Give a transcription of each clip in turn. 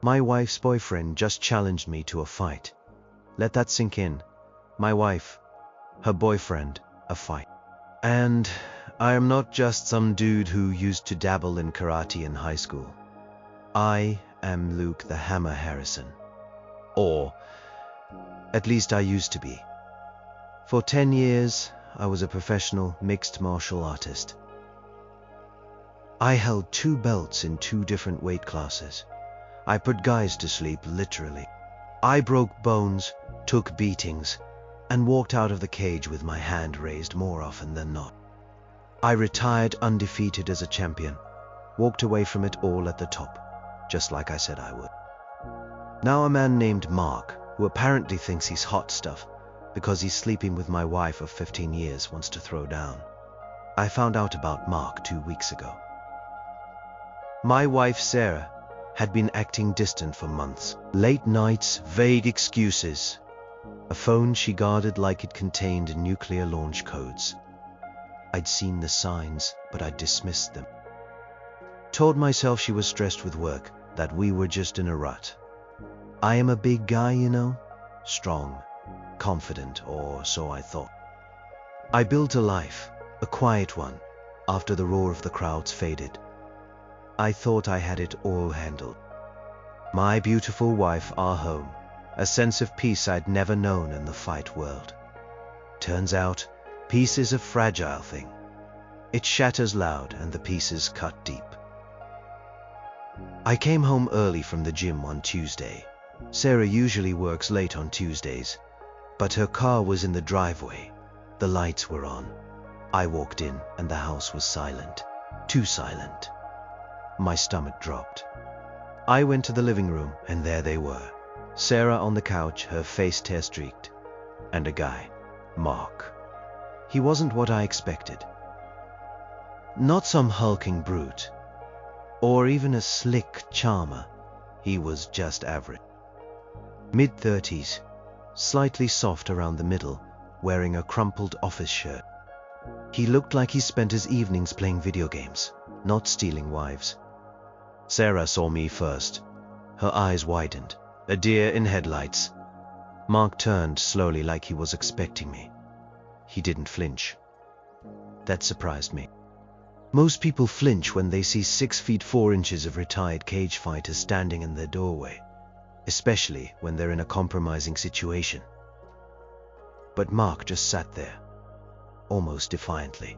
My wife's boyfriend just challenged me to a fight. Let that sink in. My wife, her boyfriend, a fight. And I am not just some dude who used to dabble in karate in high school. I am Luke the Hammer Harrison. Or, at least I used to be. For 10 years, I was a professional mixed martial artist. I held 2 belts in 2 different weight classes. I put guys to sleep, literally. I broke bones, took beatings, and walked out of the cage with my hand raised more often than not. I retired undefeated as a champion, walked away from it all at the top, just like I said I would. Now a man named Mark, who apparently thinks he's hot stuff because he's sleeping with my wife of 15 years, wants to throw down. I found out about Mark 2 weeks ago. My wife Sarah had been acting distant for months. Late nights, vague excuses. A phone she guarded like it contained nuclear launch codes. I'd seen the signs, but I'd dismissed them. Told myself she was stressed with work, that we were just in a rut. I am a big guy, you know? Strong, confident, or so I thought. I built a life, a quiet one, after the roar of the crowds faded. I thought I had it all handled. My beautiful wife, our home, a sense of peace I'd never known in the fight world. Turns out, peace is a fragile thing. It shatters loud and the pieces cut deep. I came home early from the gym on Tuesday. Sarah usually works late on Tuesdays, but her car was in the driveway. The lights were on. I walked in and the house was silent. Too silent. My stomach dropped. I went to the living room and there they were. Sarah on the couch, her face tear-streaked, and a guy, Mark. He wasn't what I expected. Not some hulking brute, or even a slick charmer. He was just average. Mid-30s, slightly soft around the middle, wearing a crumpled office shirt. He looked like he spent his evenings playing video games, not stealing wives. Sarah saw me first. Her eyes widened, a deer in headlights. Mark turned slowly like he was expecting me. He didn't flinch. That surprised me. Most people flinch when they see 6 feet 4 inches of retired cage fighters standing in their doorway, especially when they're in a compromising situation. But Mark just sat there, almost defiantly.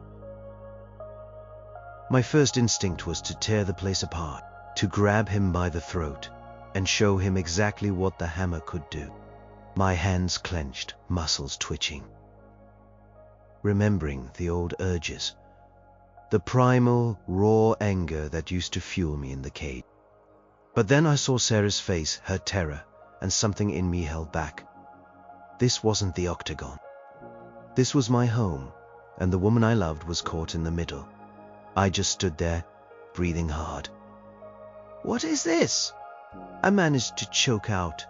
My first instinct was to tear the place apart, to grab him by the throat and show him exactly what the hammer could do. My hands clenched, muscles twitching. Remembering the old urges, the primal, raw anger that used to fuel me in the cage. But then I saw Sarah's face, her terror, and something in me held back. This wasn't the octagon. This was my home, and the woman I loved was caught in the middle. I just stood there, breathing hard. "What is this?" I managed to choke out.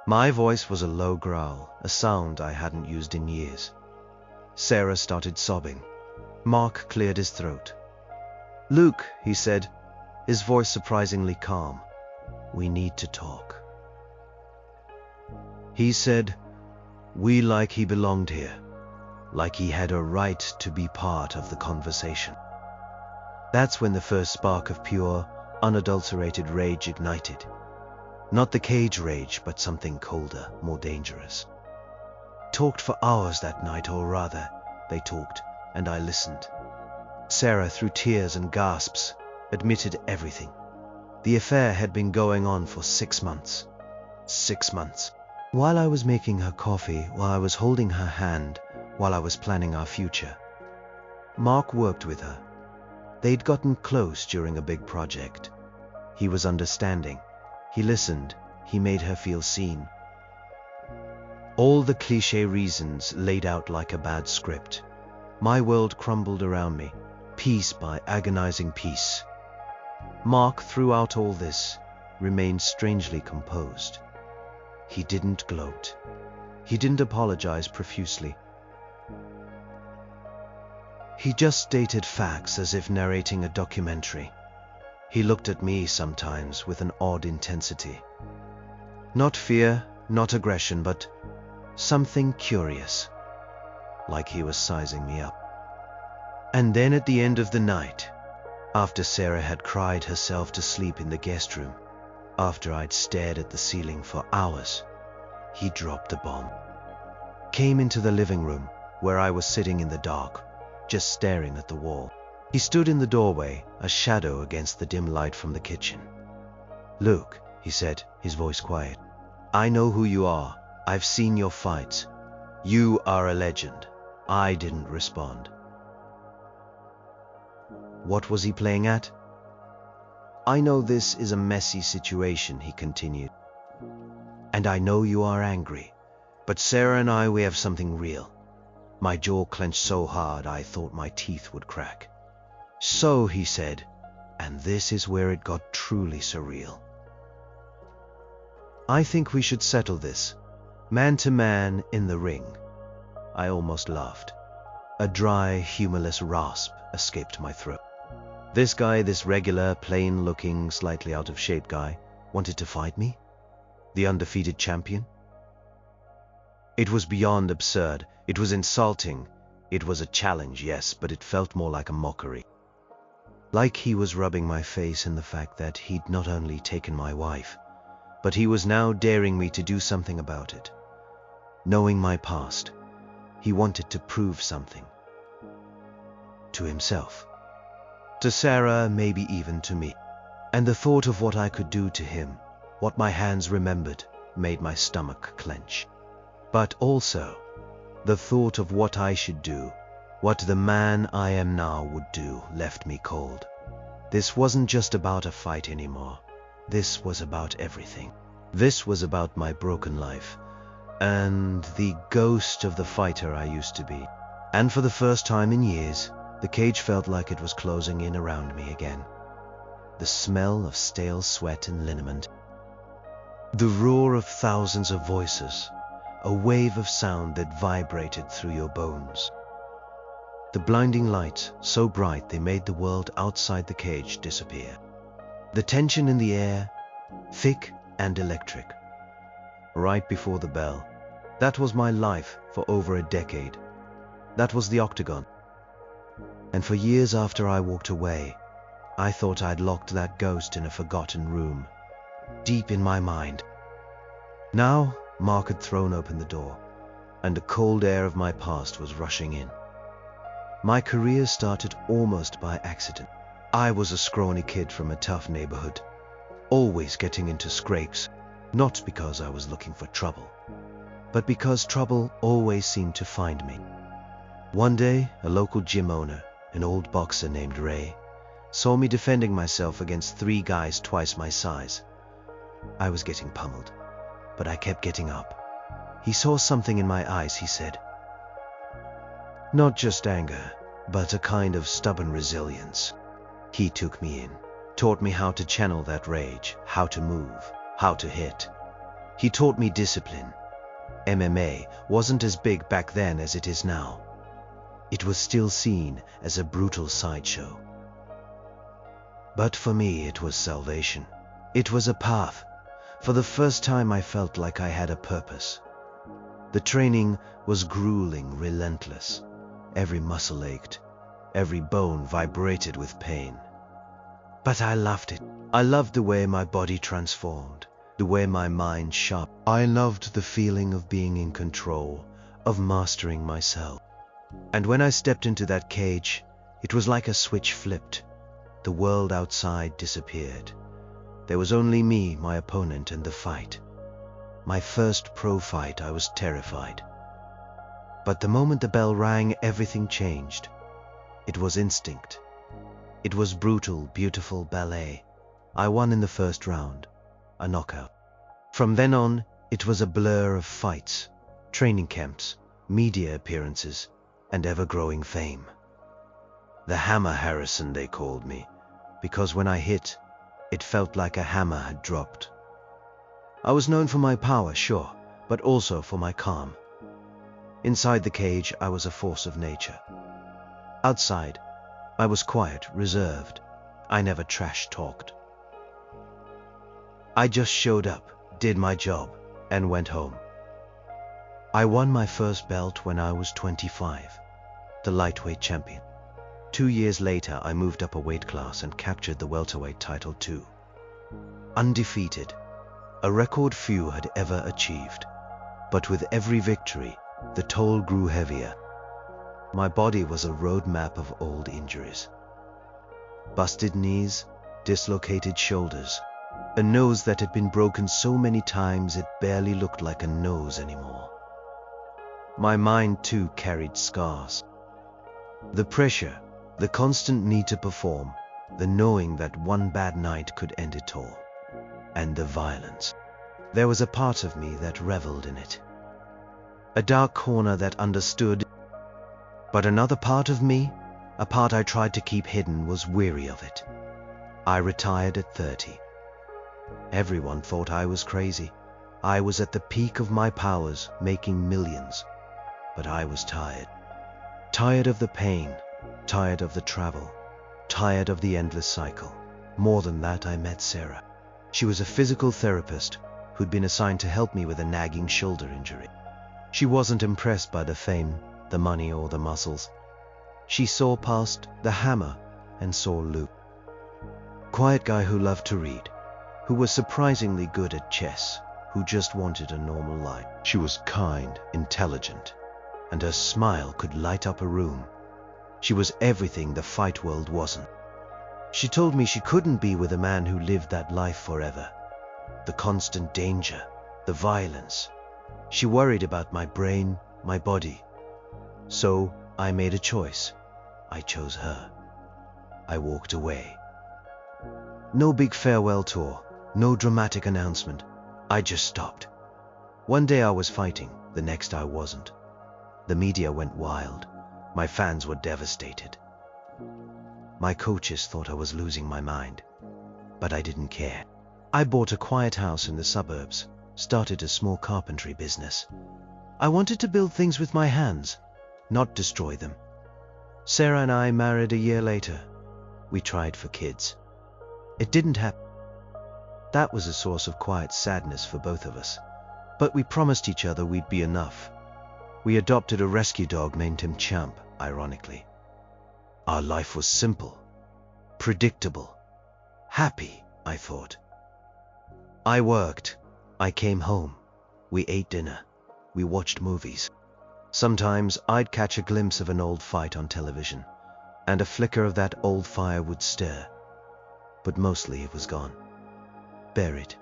My voice was a low growl, a sound I hadn't used in years. Sarah started sobbing. Mark cleared his throat. "Luke," he said, his voice surprisingly calm, "we need to talk." He said, "We like he belonged here, like he had a right to be part of the conversation." That's when the first spark of pure, unadulterated rage ignited. Not the cage rage, but something colder, more dangerous. Talked for hours that night, or rather, they talked, and I listened. Sarah, through tears and gasps, admitted everything. The affair had been going on for 6 months. 6 months. While I was making her coffee, while I was holding her hand, while I was planning our future. Mark worked with her. They'd gotten close during a big project. He was understanding. He listened. He made her feel seen. All the cliché reasons laid out like a bad script. My world crumbled around me, piece by agonizing piece. Mark, throughout all this, remained strangely composed. He didn't gloat. He didn't apologize profusely. He just stated facts as if narrating a documentary. He looked at me sometimes with an odd intensity. Not fear, not aggression, but something curious, like he was sizing me up. And then at the end of the night, after Sarah had cried herself to sleep in the guest room, after I'd stared at the ceiling for hours, he dropped the bomb. Came into the living room, where I was sitting in the dark, just staring at the wall. He stood in the doorway, a shadow against the dim light from the kitchen. "Luke," he said, his voice quiet, "I know who you are. I've seen your fights. You are a legend." I didn't respond. What was he playing at? "I know this is a messy situation," he continued. "And I know you are angry. But Sarah and I, we have something real." My jaw clenched so hard I thought my teeth would crack. "So," he said, and this is where it got truly surreal, "I think we should settle this, man to man in the ring." I almost laughed. A dry, humorless rasp escaped my throat. This guy, this regular, plain-looking, slightly out-of-shape guy, wanted to fight me? The undefeated champion? It was beyond absurd. It was insulting. It was a challenge, yes, but it felt more like a mockery. Like he was rubbing my face in the fact that he'd not only taken my wife, but he was now daring me to do something about it. Knowing my past, he wanted to prove something. To himself. To Sarah, maybe even to me. And the thought of what I could do to him, what my hands remembered, made my stomach clench. But also, the thought of what I should do, what the man I am now would do, left me cold. This wasn't just about a fight anymore. This was about everything. This was about my broken life, and the ghost of the fighter I used to be. And for the first time in years, the cage felt like it was closing in around me again. The smell of stale sweat and liniment. The roar of thousands of voices. A wave of sound that vibrated through your bones. The blinding lights, so bright they made the world outside the cage disappear. The tension in the air, thick and electric. Right before the bell. That was my life for over a decade. That was the octagon. And for years after I walked away, I thought I'd locked that ghost in a forgotten room, deep in my mind. Now, Mark had thrown open the door, and the cold air of my past was rushing in. My career started almost by accident. I was a scrawny kid from a tough neighborhood, always getting into scrapes, not because I was looking for trouble, but because trouble always seemed to find me. One day, a local gym owner, an old boxer named Ray, saw me defending myself against 3 guys twice my size. I was getting pummeled, but I kept getting up. He saw something in my eyes, he said. Not just anger, but a kind of stubborn resilience. He took me in, taught me how to channel that rage, how to move, how to hit. He taught me discipline. MMA wasn't as big back then as it is now. It was still seen as a brutal sideshow. But for me, it was salvation. It was a path. For the first time, I felt like I had a purpose. The training was grueling, relentless. Every muscle ached. Every bone vibrated with pain. But I loved it. I loved the way my body transformed, the way my mind sharpened. I loved the feeling of being in control, of mastering myself. And when I stepped into that cage, it was like a switch flipped. The world outside disappeared. There was only me, my opponent, and the fight. My first pro fight, I was terrified. But the moment the bell rang, everything changed. It was instinct. It was brutal, beautiful ballet. I won in the first round, a knockout. From then on, it was a blur of fights, training camps, media appearances, and ever-growing fame. The Hammer Harrison, they called me, because when I hit, it felt like a hammer had dropped. I was known for my power, sure, but also for my calm. Inside the cage, I was a force of nature. Outside, I was quiet, reserved, I never trash talked. I just showed up, did my job, and went home. I won my first belt when I was 25, the lightweight champion. 2 years later, I moved up a weight class and captured the welterweight title too. Undefeated, a record few had ever achieved. But with every victory, the toll grew heavier. My body was a road map of old injuries. Busted knees, dislocated shoulders, a nose that had been broken so many times it barely looked like a nose anymore. My mind too carried scars. The pressure, the constant need to perform, the knowing that one bad night could end it all, and the violence. There was a part of me that reveled in it. A dark corner that understood, but another part of me, a part I tried to keep hidden, was weary of it. I retired at 30. Everyone thought I was crazy. I was at the peak of my powers, making millions. But I was tired. Tired of the pain, tired of the travel, tired of the endless cycle. More than that, I met Sarah. She was a physical therapist who'd been assigned to help me with a nagging shoulder injury. She wasn't impressed by the fame, the money, or the muscles. She saw past the hammer and saw Luke. Quiet guy who loved to read, who was surprisingly good at chess, who just wanted a normal life. She was kind, intelligent, and her smile could light up a room. She was everything the fight world wasn't. She told me she couldn't be with a man who lived that life forever. The constant danger, the violence. She worried about my brain, my body. So I made a choice. I chose her. I walked away. No big farewell tour, no dramatic announcement. I just stopped. One day I was fighting, the next I wasn't. The media went wild. My fans were devastated. My coaches thought I was losing my mind, but I didn't care. I bought a quiet house in the suburbs, started a small carpentry business. I wanted to build things with my hands, not destroy them. Sarah and I married a year later. We tried for kids. It didn't happen. That was a source of quiet sadness for both of us. But we promised each other we'd be enough. We adopted a rescue dog, named him Champ, ironically. Our life was simple, predictable, happy, I thought. I worked. I came home. We ate dinner. We watched movies. Sometimes I'd catch a glimpse of an old fight on television, and a flicker of that old fire would stir. But mostly it was gone. Buried.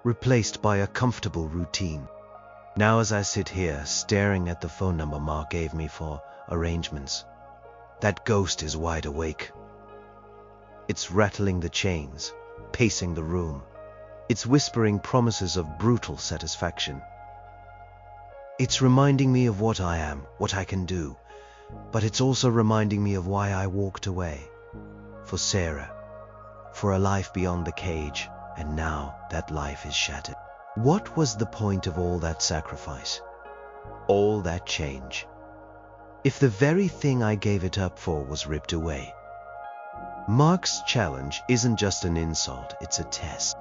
Replaced by a comfortable routine. Now as I sit here, staring at the phone number Mark gave me for arrangements, that ghost is wide awake. It's rattling the chains, pacing the room. It's whispering promises of brutal satisfaction. It's reminding me of what I am, what I can do, but it's also reminding me of why I walked away. For Sarah, for a life beyond the cage, and now that life is shattered. What was the point of all that sacrifice? All that change? If the very thing I gave it up for was ripped away? Mark's challenge isn't just an insult, it's a test.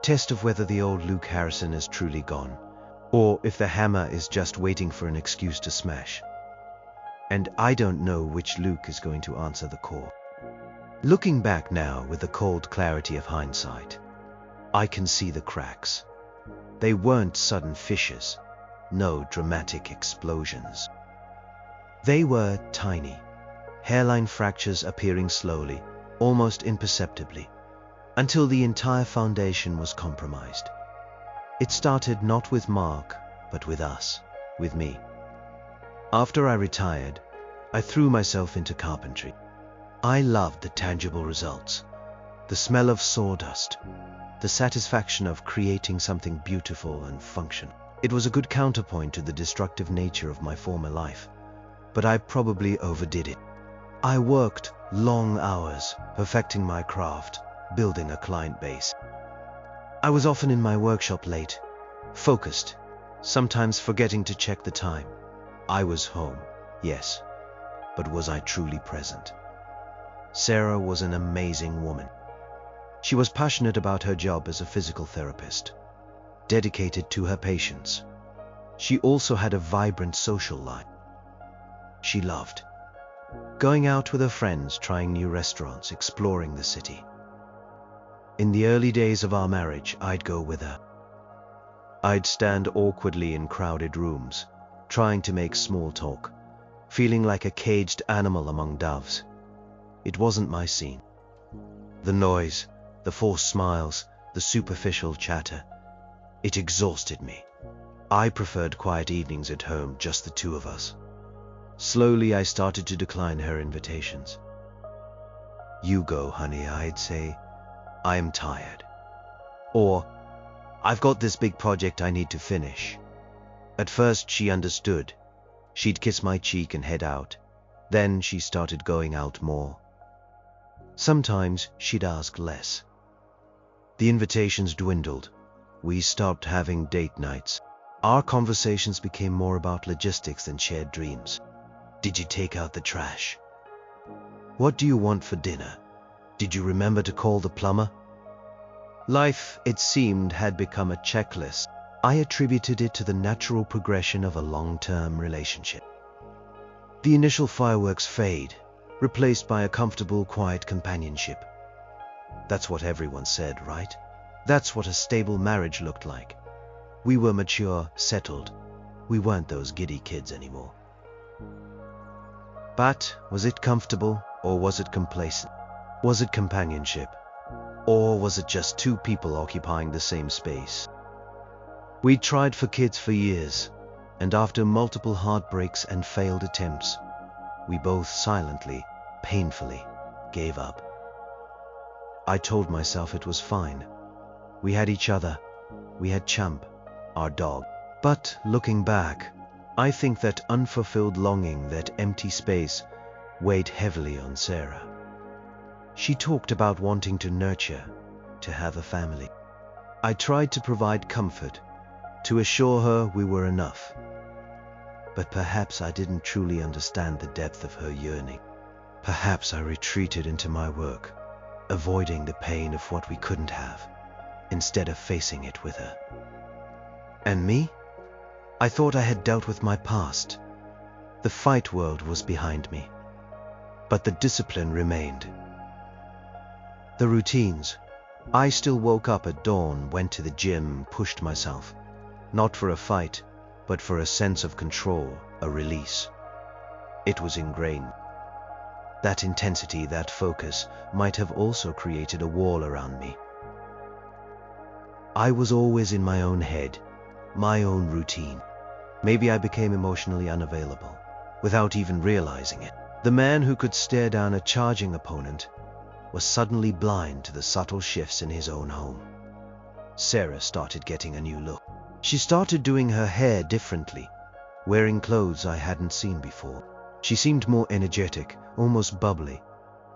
Test of whether the old Luke Harrison is truly gone, or if the hammer is just waiting for an excuse to smash. And I don't know which Luke is going to answer the call. Looking back now with the cold clarity of hindsight, I can see the cracks. They weren't sudden fissures, no dramatic explosions. They were tiny, hairline fractures appearing slowly, almost imperceptibly, until the entire foundation was compromised. It started not with Mark, but with us, with me. After I retired, I threw myself into carpentry. I loved the tangible results, the smell of sawdust, the satisfaction of creating something beautiful and functional. It was a good counterpoint to the destructive nature of my former life, but I probably overdid it. I worked long hours, perfecting my craft, building a client base. I was often in my workshop late, focused, sometimes forgetting to check the time. I was home, yes, but was I truly present? Sarah was an amazing woman. She was passionate about her job as a physical therapist, dedicated to her patients. She also had a vibrant social life. She loved going out with her friends, trying new restaurants, exploring the city. In the early days of our marriage, I'd go with her. I'd stand awkwardly in crowded rooms, trying to make small talk, feeling like a caged animal among doves. It wasn't my scene. The noise, the forced smiles, the superficial chatter, it exhausted me. I preferred quiet evenings at home, just the two of us. Slowly, I started to decline her invitations. "You go, honey," I'd say. "I am tired." Or, "I've got this big project I need to finish." At first, she understood. She'd kiss my cheek and head out. Then she started going out more. Sometimes she'd ask less. The invitations dwindled. We stopped having date nights. Our conversations became more about logistics than shared dreams. Did you take out the trash? What do you want for dinner? Did you remember to call the plumber? Life, it seemed, had become a checklist. I attributed it to the natural progression of a long-term relationship. The initial fireworks fade, replaced by a comfortable, quiet companionship. That's what everyone said, right? That's what a stable marriage looked like. We were mature, settled. We weren't those giddy kids anymore. But was it comfortable, or was it complacent? Was it companionship? Or was it just two people occupying the same space? We tried for kids for years, and after multiple heartbreaks and failed attempts, we both silently, painfully, gave up. I told myself it was fine. We had each other. We had Champ, our dog. But looking back, I think that unfulfilled longing, that empty space, weighed heavily on Sarah. She talked about wanting to nurture, to have a family. I tried to provide comfort, to assure her we were enough. But perhaps I didn't truly understand the depth of her yearning. Perhaps I retreated into my work, avoiding the pain of what we couldn't have, instead of facing it with her. And me? I thought I had dealt with my past. The fight world was behind me. But the discipline remained. The routines. I still woke up at dawn, went to the gym, pushed myself. Not for a fight, but for a sense of control, a release. It was ingrained. That intensity, that focus, might have also created a wall around me. I was always in my own head, my own routine. Maybe I became emotionally unavailable, without even realizing it. The man who could stare down a charging opponent was suddenly blind to the subtle shifts in his own home. Sarah started getting a new look. She started doing her hair differently, wearing clothes I hadn't seen before. She seemed more energetic, almost bubbly,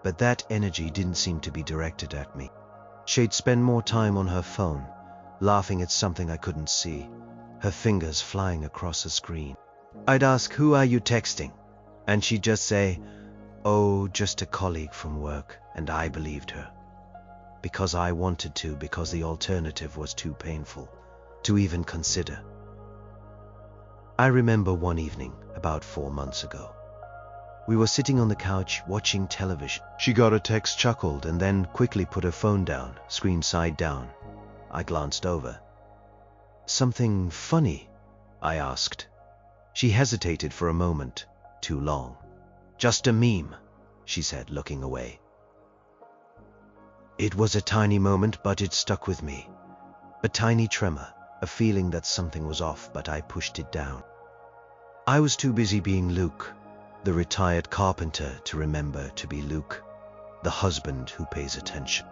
but that energy didn't seem to be directed at me. She'd spend more time on her phone, laughing at something I couldn't see, her fingers flying across the screen. I'd ask, "Who are you texting?" And she'd just say, "Oh, just a colleague from work," and I believed her. Because I wanted to, because the alternative was too painful to even consider. I remember one evening, about 4 months ago. We were sitting on the couch watching television. She got a text, chuckled, and then quickly put her phone down, screen side down. I glanced over. "Something funny?" I asked. She hesitated for a moment, too long. "Just a meme," she said, looking away. It was a tiny moment, but it stuck with me. A tiny tremor, a feeling that something was off, but I pushed it down. I was too busy being Luke, the retired carpenter, to remember to be Luke, the husband who pays attention.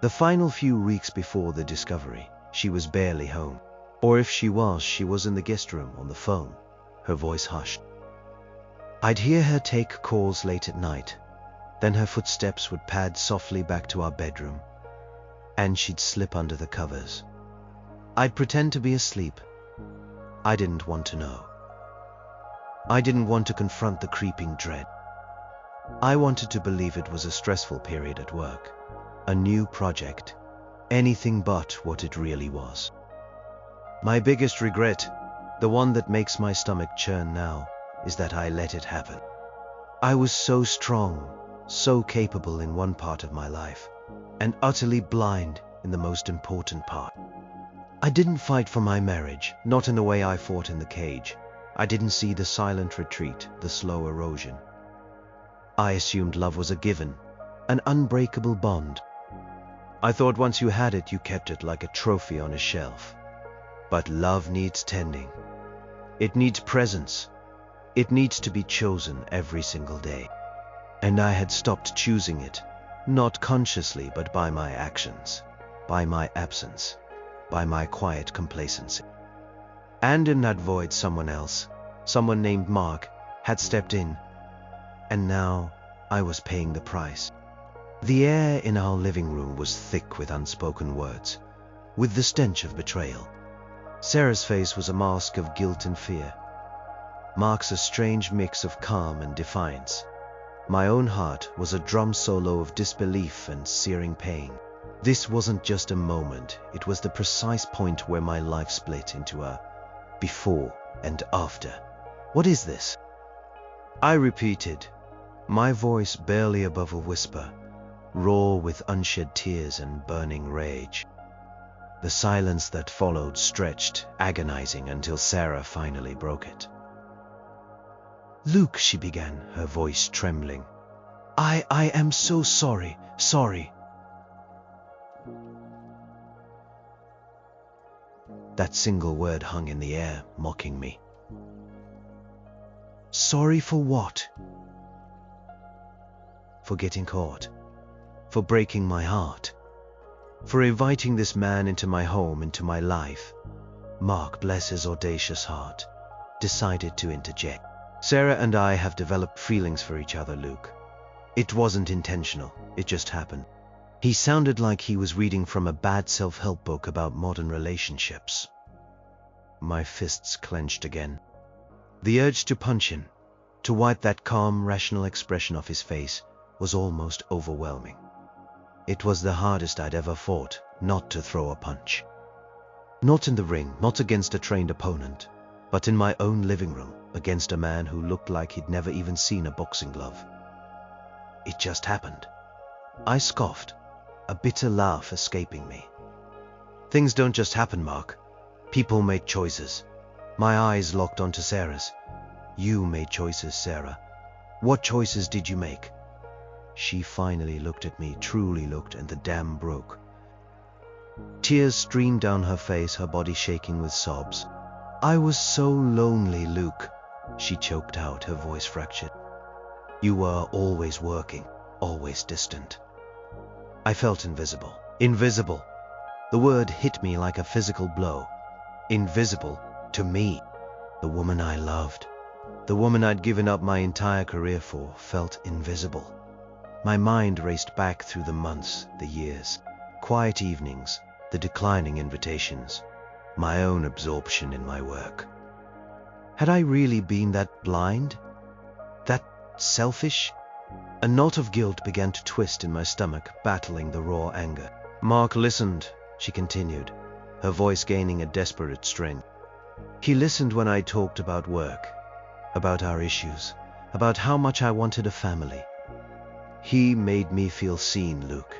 The final few weeks before the discovery, she was barely home. Or if she was in the guest room on the phone, her voice hushed. I'd hear her take calls late at night. Then her footsteps would pad softly back to our bedroom, and she'd slip under the covers. I'd pretend to be asleep. I didn't want to know. I didn't want to confront the creeping dread. I wanted to believe it was a stressful period at work, a new project, anything but what it really was. My biggest regret, the one that makes my stomach churn now, is that I let it happen. I was so strong, so capable in one part of my life, and utterly blind in the most important part. I didn't fight for my marriage, not in the way I fought in the cage. I didn't see the silent retreat, the slow erosion. I assumed love was a given, an unbreakable bond. I thought once you had it, you kept it like a trophy on a shelf. But love needs tending. It needs presence. It needs to be chosen every single day. And I had stopped choosing it, not consciously, but by my actions, by my absence, by my quiet complacency. And in that void, someone else, someone named Mark, had stepped in. And now I was paying the price. The air in our living room was thick with unspoken words, with the stench of betrayal. Sarah's face was a mask of guilt and fear. Mark's a strange mix of calm and defiance. My own heart was a drum solo of disbelief and searing pain. This wasn't just a moment, it was the precise point where my life split into a before and after. What is this? I repeated, my voice barely above a whisper, raw with unshed tears and burning rage. The silence that followed stretched, agonizing, until Sarah finally broke it. "Luke," she began, her voice trembling. I am so sorry. That single word hung in the air, mocking me. Sorry for what? For getting caught. For breaking my heart. For inviting this man into my home, into my life. Mark, bless his audacious heart, decided to interject. Sarah and I have developed feelings for each other, Luke. It wasn't intentional, it just happened. He sounded like he was reading from a bad self-help book about modern relationships. My fists clenched again. The urge to punch him, to wipe that calm, rational expression off his face, was almost overwhelming. It was the hardest I'd ever fought, not to throw a punch. Not in the ring, not against a trained opponent, but in my own living room, against a man who looked like he'd never even seen a boxing glove. It just happened. I scoffed, a bitter laugh escaping me. Things don't just happen, Mark. People make choices. My eyes locked onto Sarah's. You made choices, Sarah. What choices did you make? She finally looked at me, truly looked, and the dam broke. Tears streamed down her face, her body shaking with sobs. I was so lonely, Luke, she choked out, her voice fractured. You were always working, always distant. I felt invisible. Invisible. The word hit me like a physical blow. Invisible to me. The woman I loved, the woman I'd given up my entire career for, felt invisible. My mind raced back through the months, the years, quiet evenings, the declining invitations, my own absorption in my work. Had I really been that blind? That selfish? A knot of guilt began to twist in my stomach, battling the raw anger. Mark listened, she continued, her voice gaining a desperate strength. He listened when I talked about work, about our issues, about how much I wanted a family. He made me feel seen, Luke.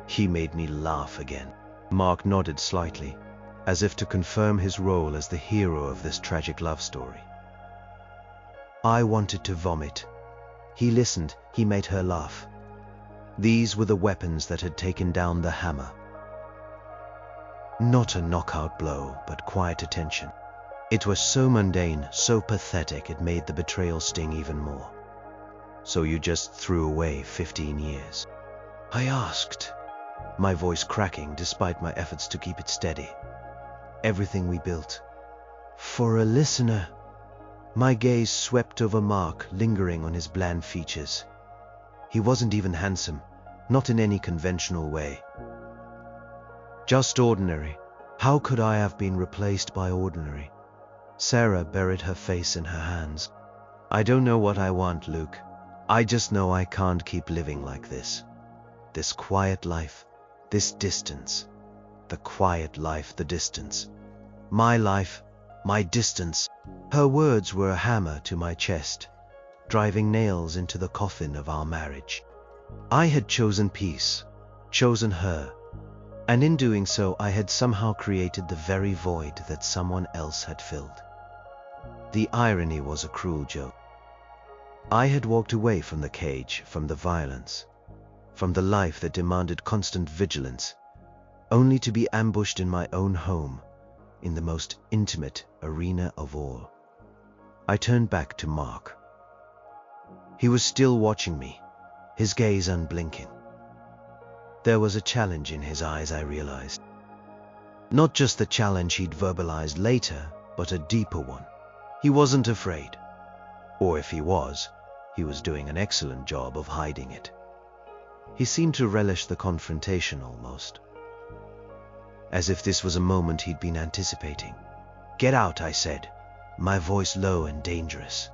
He made me laugh again. Mark nodded slightly, as if to confirm his role as the hero of this tragic love story. I wanted to vomit. He listened, he made her laugh. These were the weapons that had taken down the hammer. Not a knockout blow, but quiet attention. It was so mundane, so pathetic, it made the betrayal sting even more. So you just threw away 15 years? I asked, my voice cracking despite my efforts to keep it steady. Everything we built. For a listener, my gaze swept over Mark, lingering on his bland features. He wasn't even handsome, not in any conventional way. Just ordinary. How could I have been replaced by ordinary? Sarah buried her face in her hands. I don't know what I want, Luke. I just know I can't keep living like this. This quiet life, this distance. The quiet life, the distance. My life, my distance. Her words were a hammer to my chest, driving nails into the coffin of our marriage. I had chosen peace, chosen her, and in doing so I had somehow created the very void that someone else had filled. The irony was a cruel joke. I had walked away from the cage, from the violence, from the life that demanded constant vigilance, only to be ambushed in my own home, in the most intimate arena of all. I turned back to Mark. He was still watching me, his gaze unblinking. There was a challenge in his eyes, I realized. Not just the challenge he'd verbalized later, but a deeper one. He wasn't afraid. Or if he was doing an excellent job of hiding it. He seemed to relish the confrontation almost, as if this was a moment he'd been anticipating. "Get out," I said, my voice low and dangerous.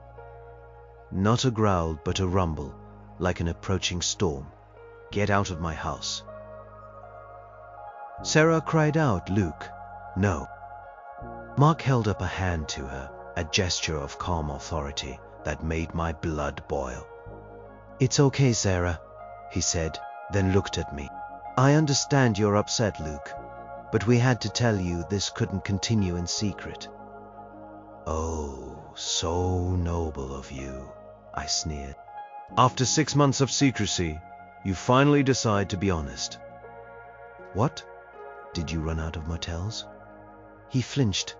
Not a growl, but a rumble, like an approaching storm. "Get out of my house." Sarah cried out, "Luke, no." Mark held up a hand to her, a gesture of calm authority that made my blood boil. "It's okay, Sarah," he said, then looked at me. "I understand you're upset, Luke, but we had to tell you this couldn't continue in secret." "Oh, so noble of you," I sneered. "After 6 months of secrecy, you finally decide to be honest." "What? Did you run out of motels?" He flinched,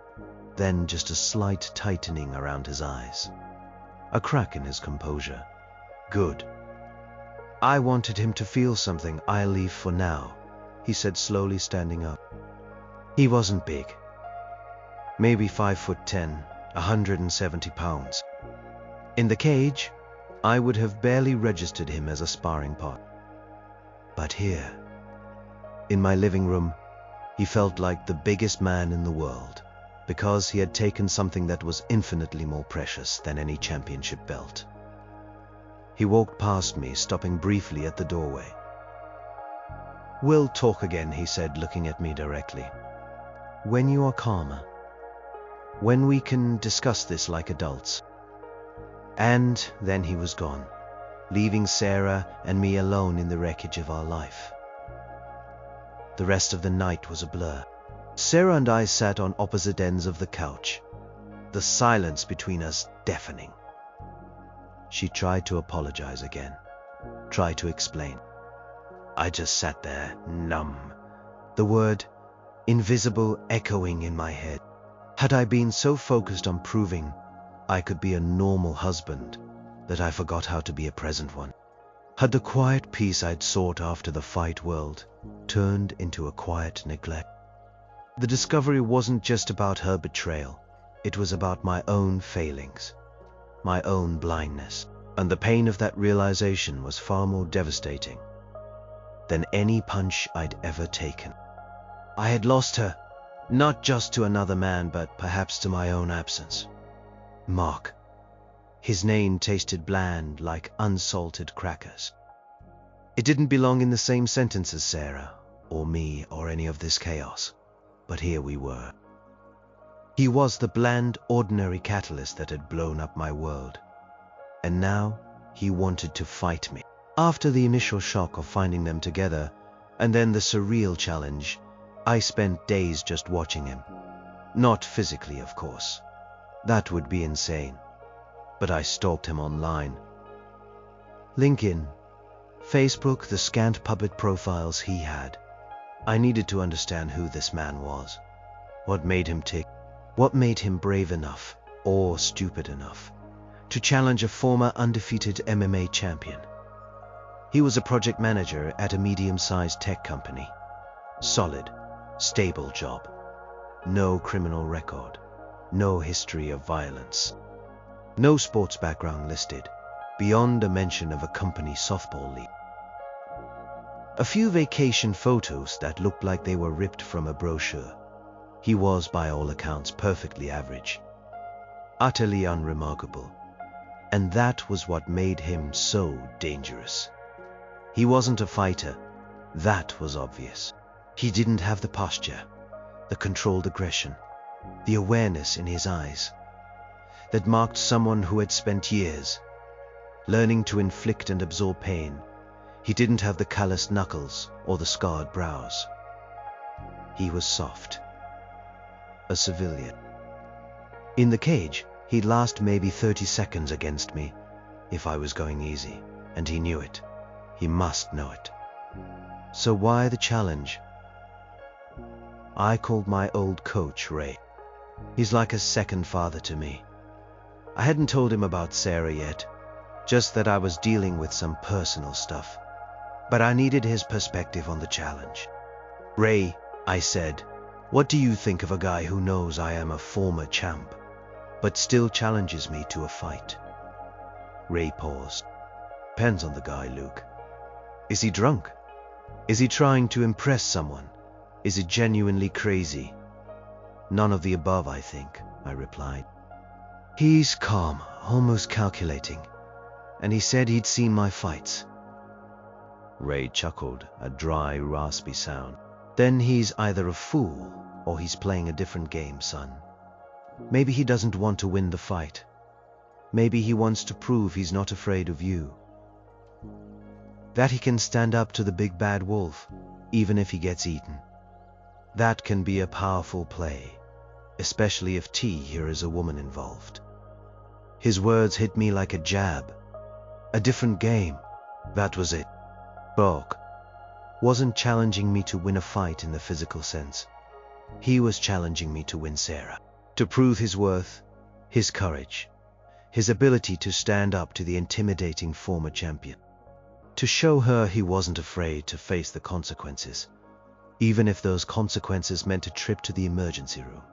then just a slight tightening around his eyes. A crack in his composure. "Good. I wanted him to feel something. I'll leave for now," he said, slowly standing up. He wasn't big. Maybe 5'10", 170 pounds. In the cage, I would have barely registered him as a sparring partner. But here, in my living room, he felt like the biggest man in the world, because he had taken something that was infinitely more precious than any championship belt. He walked past me, stopping briefly at the doorway. "We'll talk again," he said, looking at me directly. "When you are calmer. When we can discuss this like adults." And then he was gone, leaving Sarah and me alone in the wreckage of our life. The rest of the night was a blur. Sarah and I sat on opposite ends of the couch, the silence between us deafening. She tried to apologize again, tried to explain. I just sat there, numb, the word invisible echoing in my head. Had I been so focused on proving I could be a normal husband that I forgot how to be a present one? Had the quiet peace I'd sought after the fight world turned into a quiet neglect? The discovery wasn't just about her betrayal. It was about my own failings, my own blindness. And the pain of that realization was far more devastating than any punch I'd ever taken. I had lost her, not just to another man, but perhaps to my own absence. Mark. His name tasted bland, like unsalted crackers. It didn't belong in the same sentence as Sarah, or me, or any of this chaos. But here we were. He was the bland, ordinary catalyst that had blown up my world. And now he wanted to fight me. After the initial shock of finding them together, and then the surreal challenge, I spent days just watching him. Not physically, of course. That would be insane. But I stalked him online. LinkedIn, Facebook, the scant public profiles he had. I needed to understand who this man was. What made him tick? What made him brave enough, or stupid enough, to challenge a former undefeated MMA champion? He was a project manager at a medium-sized tech company. Solid, stable job. No criminal record. No history of violence. No sports background listed, beyond a mention of a company softball league. A few vacation photos that looked like they were ripped from a brochure. He was, by all accounts, perfectly average. Utterly unremarkable. And that was what made him so dangerous. He wasn't a fighter. That was obvious. He didn't have the posture, the controlled aggression, the awareness in his eyes that marked someone who had spent years learning to inflict and absorb pain. He didn't have the calloused knuckles or the scarred brows. He was soft. A civilian. In the cage, he'd last maybe 30 seconds against me if I was going easy, and he knew it. He must know it. So why the challenge? I called my old coach, Ray. He's like a second father to me. I hadn't told him about Sarah yet, just that I was dealing with some personal stuff. But I needed his perspective on the challenge. Ray, I said, what do you think of a guy who knows I am a former champ, but still challenges me to a fight? Ray paused. Depends on the guy, Luke. Is he drunk? Is he trying to impress someone? Is it genuinely crazy? None of the above, I think, I replied. He's calm, almost calculating, and he said he'd seen my fights. Ray chuckled, a dry, raspy sound. Then he's either a fool or he's playing a different game, son. Maybe he doesn't want to win the fight. Maybe he wants to prove he's not afraid of you. That he can stand up to the big bad wolf, even if he gets eaten. That can be a powerful play, especially if here is a woman involved. His words hit me like a jab. A different game. That was it. Brock wasn't challenging me to win a fight in the physical sense. He was challenging me to win Sarah, to prove his worth, his courage, his ability to stand up to the intimidating former champion, to show her he wasn't afraid to face the consequences, even if those consequences meant a trip to the emergency room.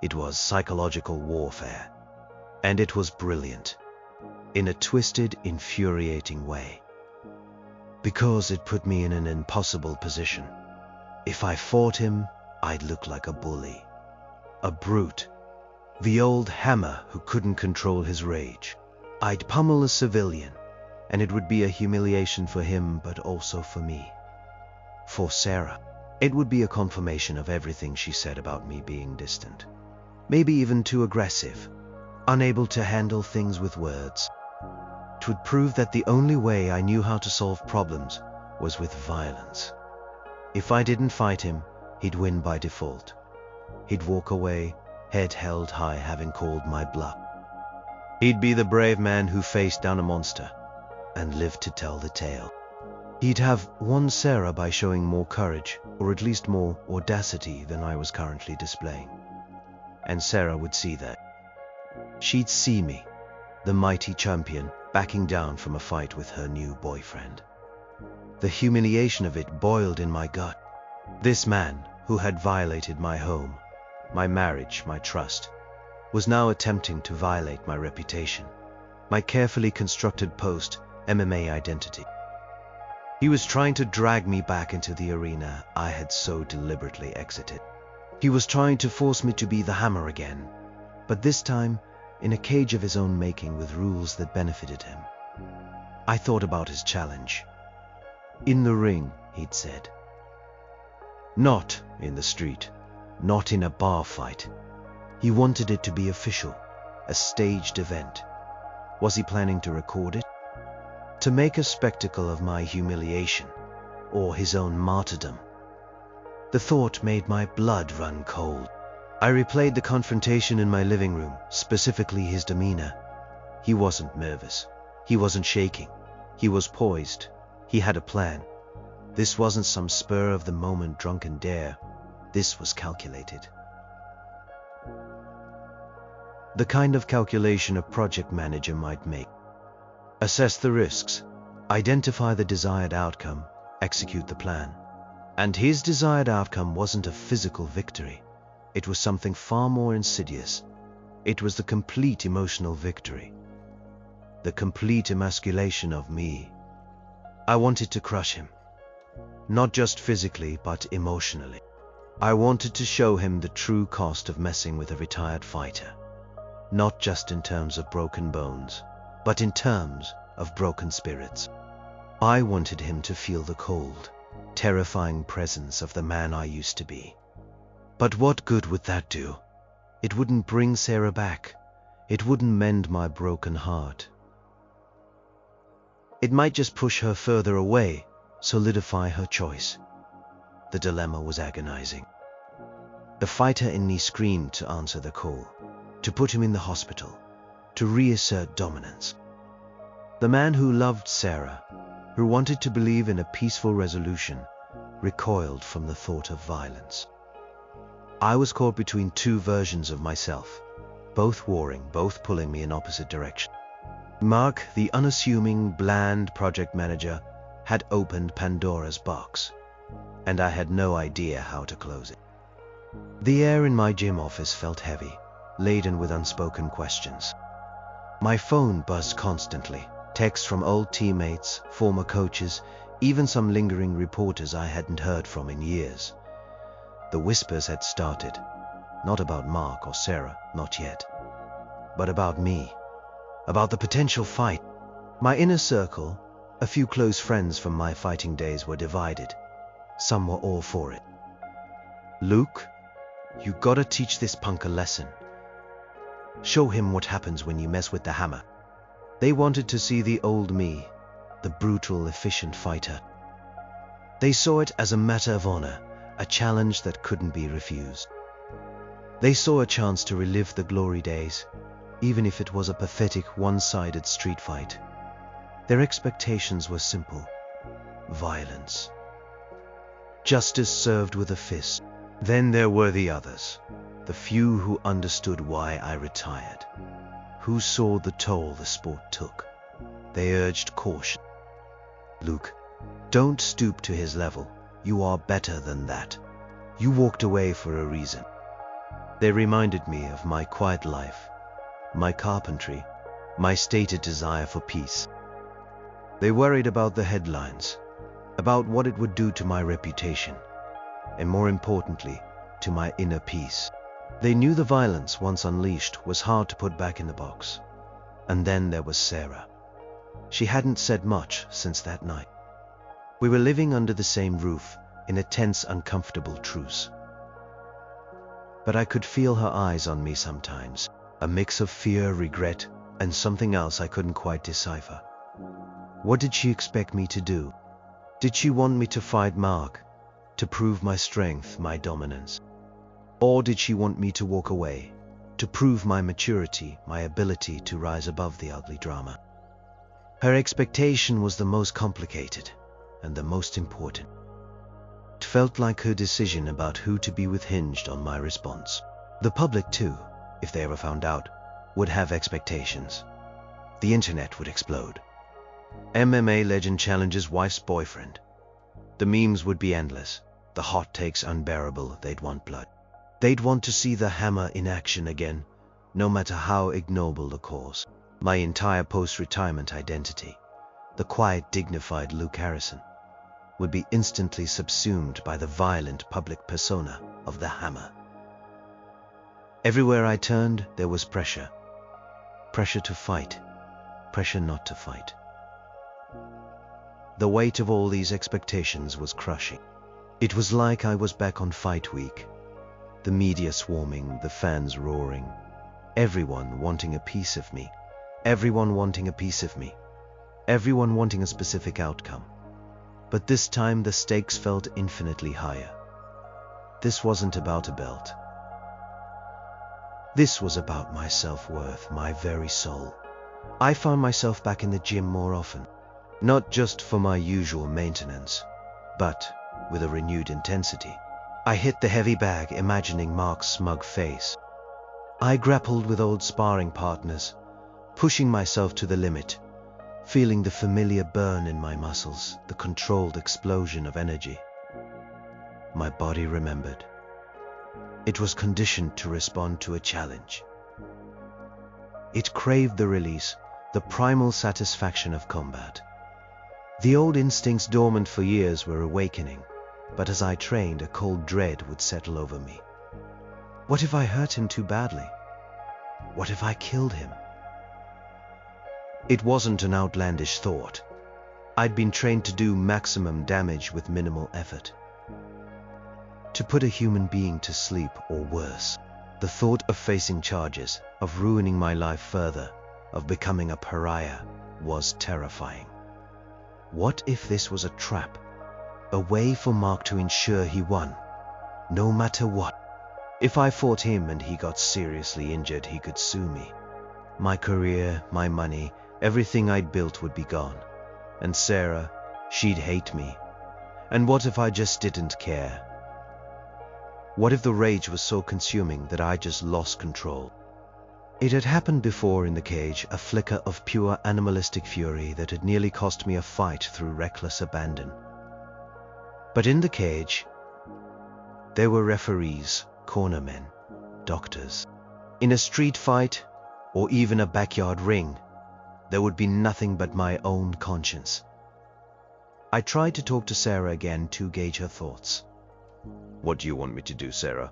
It was psychological warfare, and it was brilliant, in a twisted, infuriating way. Because it put me in an impossible position. If I fought him, I'd look like a bully, a brute, the old hammer who couldn't control his rage. I'd pummel a civilian, and it would be a humiliation for him, but also for me. For Sarah, it would be a confirmation of everything she said about me being distant, maybe even too aggressive, unable to handle things with words. It would prove that the only way I knew how to solve problems was with violence. If I didn't fight him, he'd win by default. He'd walk away, head held high, having called my bluff. He'd be the brave man who faced down a monster and lived to tell the tale. He'd have won Sarah by showing more courage, or at least more audacity than I was currently displaying. And Sarah would see that. She'd see me, the mighty champion, backing down from a fight with her new boyfriend. The humiliation of it boiled in my gut. This man, who had violated my home, my marriage, my trust, was now attempting to violate my reputation, my carefully constructed post-MMA identity. He was trying to drag me back into the arena I had so deliberately exited. He was trying to force me to be the hammer again, but this time in a cage of his own making with rules that benefited him. I thought about his challenge. In the ring, he'd said. Not in the street, not in a bar fight. He wanted it to be official, a staged event. Was he planning to record it? To make a spectacle of my humiliation, or his own martyrdom? The thought made my blood run cold. I replayed the confrontation in my living room, specifically his demeanor. He wasn't nervous. He wasn't shaking. He was poised. He had a plan. This wasn't some spur-of-the-moment drunken dare. This was calculated. The kind of calculation a project manager might make. Assess the risks, identify the desired outcome, execute the plan. And his desired outcome wasn't a physical victory. It was something far more insidious. It was the complete emotional victory. The complete emasculation of me. I wanted to crush him. Not just physically, but emotionally. I wanted to show him the true cost of messing with a retired fighter. Not just in terms of broken bones, but in terms of broken spirits. I wanted him to feel the cold, terrifying presence of the man I used to be. But what good would that do? It wouldn't bring Sarah back. It wouldn't mend my broken heart. It might just push her further away, solidify her choice. The dilemma was agonizing. The fighter in me screamed to answer the call, to put him in the hospital, to reassert dominance. The man who loved Sarah, who wanted to believe in a peaceful resolution, recoiled from the thought of violence. I was caught between two versions of myself, both warring, both pulling me in opposite directions. Mark, the unassuming, bland project manager, had opened Pandora's box, and I had no idea how to close it. The air in my gym office felt heavy, laden with unspoken questions. My phone buzzed constantly, texts from old teammates, former coaches, even some lingering reporters I hadn't heard from in years. The whispers had started, not about Mark or Sarah, not yet, but about me, about the potential fight. My inner circle, a few close friends from my fighting days, were divided. Some were all for it. Luke, you gotta teach this punk a lesson. Show him what happens when you mess with the hammer. They wanted to see the old me, the brutal, efficient fighter. They saw it as a matter of honor, a challenge that couldn't be refused. They saw a chance to relive the glory days, even if it was a pathetic, one-sided street fight. Their expectations were simple: violence. Justice served with a fist. Then there were the others, the few who understood why I retired, who saw the toll the sport took. They urged caution. Luke, don't stoop to his level. You are better than that. You walked away for a reason. They reminded me of my quiet life, my carpentry, my stated desire for peace. They worried about the headlines, about what it would do to my reputation, and more importantly, to my inner peace. They knew the violence, once unleashed, was hard to put back in the box. And then there was Sarah. She hadn't said much since that night. We were living under the same roof, in a tense, uncomfortable truce. But I could feel her eyes on me sometimes, a mix of fear, regret, and something else I couldn't quite decipher. What did she expect me to do? Did she want me to fight Mark, to prove my strength, my dominance? Or did she want me to walk away, to prove my maturity, my ability to rise above the ugly drama? Her expectation was the most complicated and the most important. It felt like her decision about who to be with hinged on my response. The public too, if they ever found out, would have expectations. The internet would explode. MMA legend challenges wife's boyfriend. The memes would be endless, the hot takes unbearable. They'd want blood. They'd want to see the hammer in action again, no matter how ignoble the cause. My entire post-retirement identity, the quiet, dignified Luke Harrison, would be instantly subsumed by the violent public persona of the hammer. Everywhere I turned, there was pressure. Pressure to fight, pressure not to fight. The weight of all these expectations was crushing. It was like I was back on fight week. The media swarming, the fans roaring, everyone wanting a piece of me. Everyone wanting a piece of me. Everyone wanting a specific outcome. But this time the stakes felt infinitely higher. This wasn't about a belt. This was about my self-worth, my very soul. I found myself back in the gym more often, not just for my usual maintenance, but with a renewed intensity. I hit the heavy bag, imagining Mark's smug face. I grappled with old sparring partners, pushing myself to the limit, feeling the familiar burn in my muscles, the controlled explosion of energy. My body remembered. It was conditioned to respond to a challenge. It craved the release, the primal satisfaction of combat. The old instincts dormant for years were awakening, but as I trained, a cold dread would settle over me. What if I hurt him too badly? What if I killed him? It wasn't an outlandish thought. I'd been trained to do maximum damage with minimal effort. To put a human being to sleep or worse. The thought of facing charges, of ruining my life further, of becoming a pariah, was terrifying. What if this was a trap? A way for Mark to ensure he won, no matter what. If I fought him and he got seriously injured, he could sue me. My career, my money, everything I'd built would be gone. And Sarah, she'd hate me. And what if I just didn't care? What if the rage was so consuming that I just lost control? It had happened before in the cage, a flicker of pure animalistic fury that had nearly cost me a fight through reckless abandon. But in the cage, there were referees, cornermen, doctors. In a street fight, or even a backyard ring, there would be nothing but my own conscience. I tried to talk to Sarah again to gauge her thoughts. "What do you want me to do, Sarah?"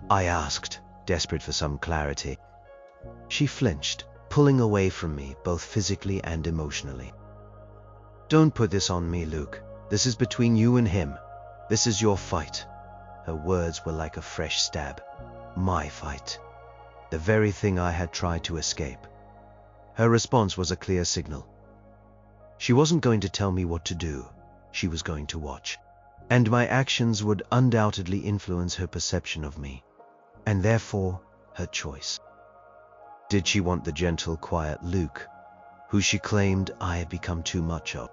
I asked, desperate for some clarity. She flinched, pulling away from me both physically and emotionally. "Don't put this on me, Luke. This is between you and him. This is your fight." Her words were like a fresh stab. My fight. The very thing I had tried to escape. Her response was a clear signal. She wasn't going to tell me what to do. She was going to watch. And my actions would undoubtedly influence her perception of me, and therefore her choice. Did she want the gentle, quiet Luke, who she claimed I had become too much of?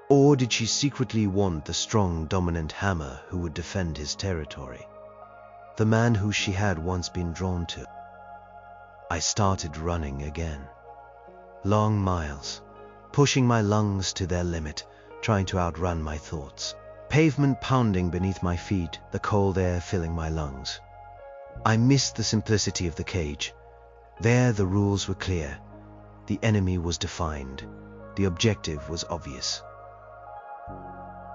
Or did she secretly want the strong, dominant Hammer who would defend his territory? The man who she had once been drawn to? I started running again. Long miles, pushing my lungs to their limit, trying to outrun my thoughts. Pavement pounding beneath my feet, the cold air filling my lungs. I missed the simplicity of the cage. There the rules were clear. The enemy was defined. The objective was obvious.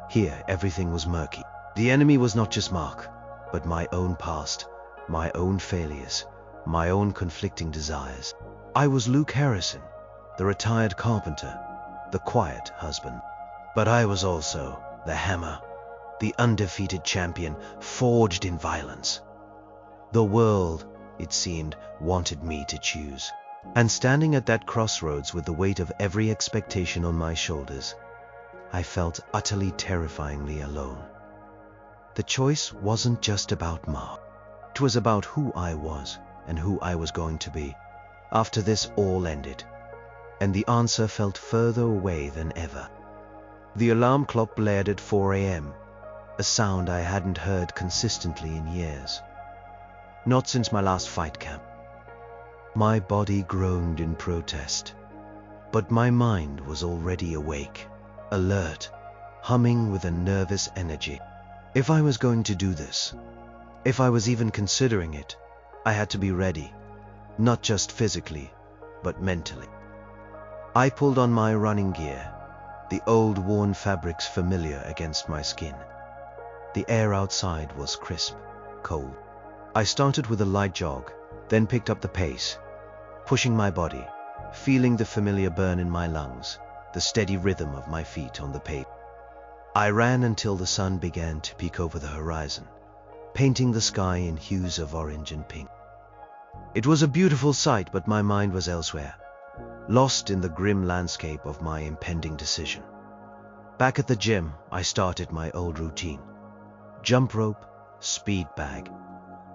Here everything was murky. The enemy was not just Mark, but my own past, my own failures, my own conflicting desires. I was Luke Harrison, the retired carpenter, the quiet husband. But I was also the Hammer, the undefeated champion, forged in violence. The world, it seemed, wanted me to choose. And standing at that crossroads with the weight of every expectation on my shoulders, I felt utterly terrifyingly alone. The choice wasn't just about Mark. It was about who I was and who I was going to be after this all ended. And the answer felt further away than ever. The alarm clock blared at 4 a.m., a sound I hadn't heard consistently in years. Not since my last fight camp. My body groaned in protest, but my mind was already awake, alert, humming with a nervous energy. If I was going to do this, if I was even considering it, I had to be ready, not just physically, but mentally. I pulled on my running gear, the old worn fabrics familiar against my skin. The air outside was crisp, cold. I started with a light jog, then picked up the pace, pushing my body, feeling the familiar burn in my lungs, the steady rhythm of my feet on the pavement. I ran until the sun began to peek over the horizon, painting the sky in hues of orange and pink. It was a beautiful sight, but my mind was elsewhere, lost in the grim landscape of my impending decision. Back at the gym, I started my old routine. Jump rope, speed bag,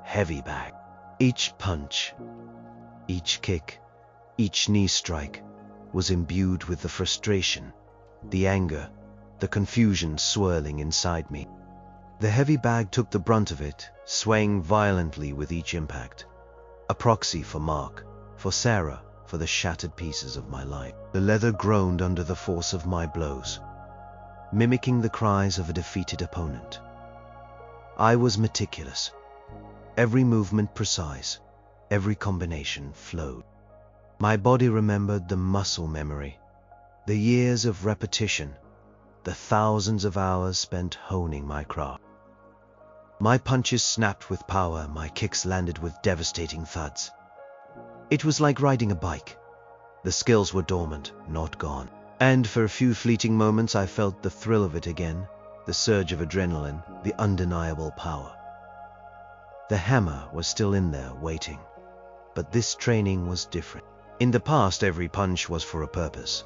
heavy bag. Each punch, each kick, each knee strike was imbued with the frustration, the anger, the confusion swirling inside me. The heavy bag took the brunt of it, swaying violently with each impact. A proxy for Mark, for Sarah, for the shattered pieces of my life. The leather groaned under the force of my blows, mimicking the cries of a defeated opponent. I was meticulous. Every movement precise, every combination flowed. My body remembered the muscle memory, the years of repetition, the thousands of hours spent honing my craft. My punches snapped with power, my kicks landed with devastating thuds. It was like riding a bike, The skills were dormant, not gone. And for a few fleeting moments I felt the thrill of it again, the surge of adrenaline, the undeniable power. The hammer was still in there, waiting. But this training was different. In the past, every punch was for a purpose.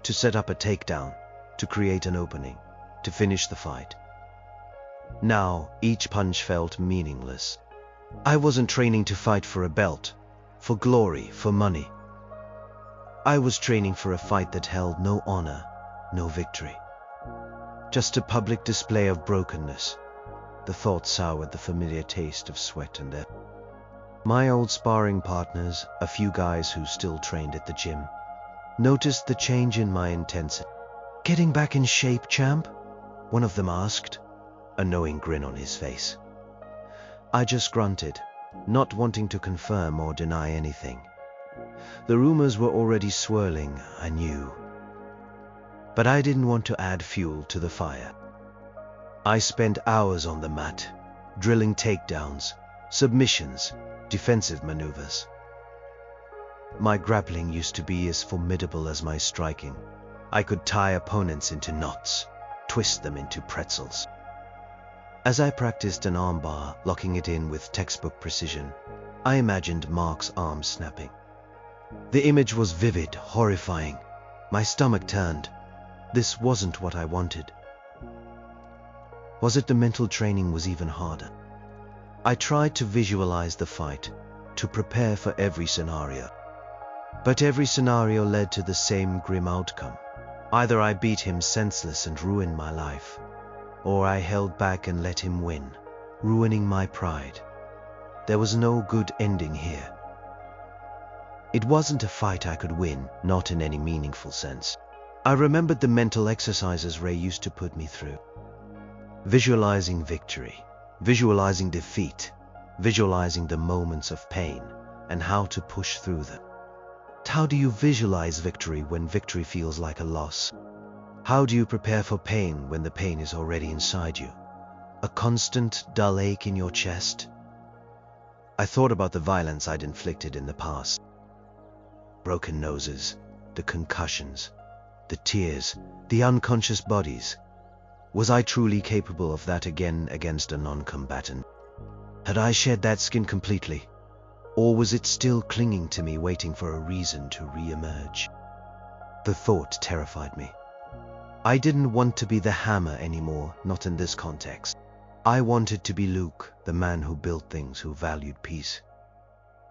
To set up a takedown, to create an opening, to finish the fight. Now, each punch felt meaningless. I wasn't training to fight for a belt, for glory, for money. I was training for a fight that held no honor, no victory. Just a public display of brokenness. The thought soured the familiar taste of sweat and effort. My old sparring partners, a few guys who still trained at the gym, noticed the change in my intensity. "Getting back in shape, champ?" one of them asked, a knowing grin on his face. I just grunted, not wanting to confirm or deny anything. The rumors were already swirling, I knew. But I didn't want to add fuel to the fire. I spent hours on the mat, drilling takedowns, submissions, defensive maneuvers. My grappling used to be as formidable as my striking. I could tie opponents into knots, twist them into pretzels. As I practiced an armbar, locking it in with textbook precision, I imagined Mark's arms snapping. The image was vivid, horrifying. My stomach turned. This wasn't what I wanted. Was it the mental training was even harder? I tried to visualize the fight, to prepare for every scenario. But every scenario led to the same grim outcome. Either I beat him senseless and ruined my life, or I held back and let him win, ruining my pride. There was no good ending here. It wasn't a fight I could win, not in any meaningful sense. I remembered the mental exercises Ray used to put me through. Visualizing victory, visualizing defeat, visualizing the moments of pain, and how to push through them. How do you visualize victory when victory feels like a loss? How do you prepare for pain when the pain is already inside you? A constant, dull ache in your chest? I thought about the violence I'd inflicted in the past. Broken noses, the concussions, the tears, the unconscious bodies. Was I truly capable of that again against a non-combatant? Had I shed that skin completely? Or was it still clinging to me, waiting for a reason to re-emerge? The thought terrified me. I didn't want to be the hammer anymore, not in this context. I wanted to be Luke, the man who built things, who valued peace.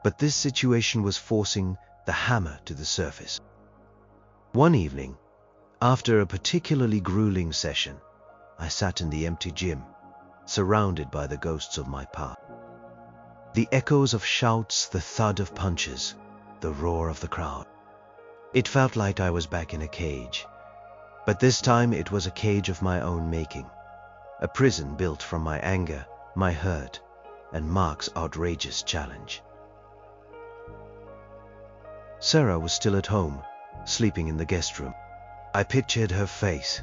But this situation was forcing the hammer to the surface. One evening, after a particularly grueling session, I sat in the empty gym, surrounded by the ghosts of my past. The echoes of shouts, the thud of punches, the roar of the crowd. It felt like I was back in a cage, but this time it was a cage of my own making, a prison built from my anger, my hurt, and Mark's outrageous challenge. Sarah was still at home, sleeping in the guest room. I pictured her face,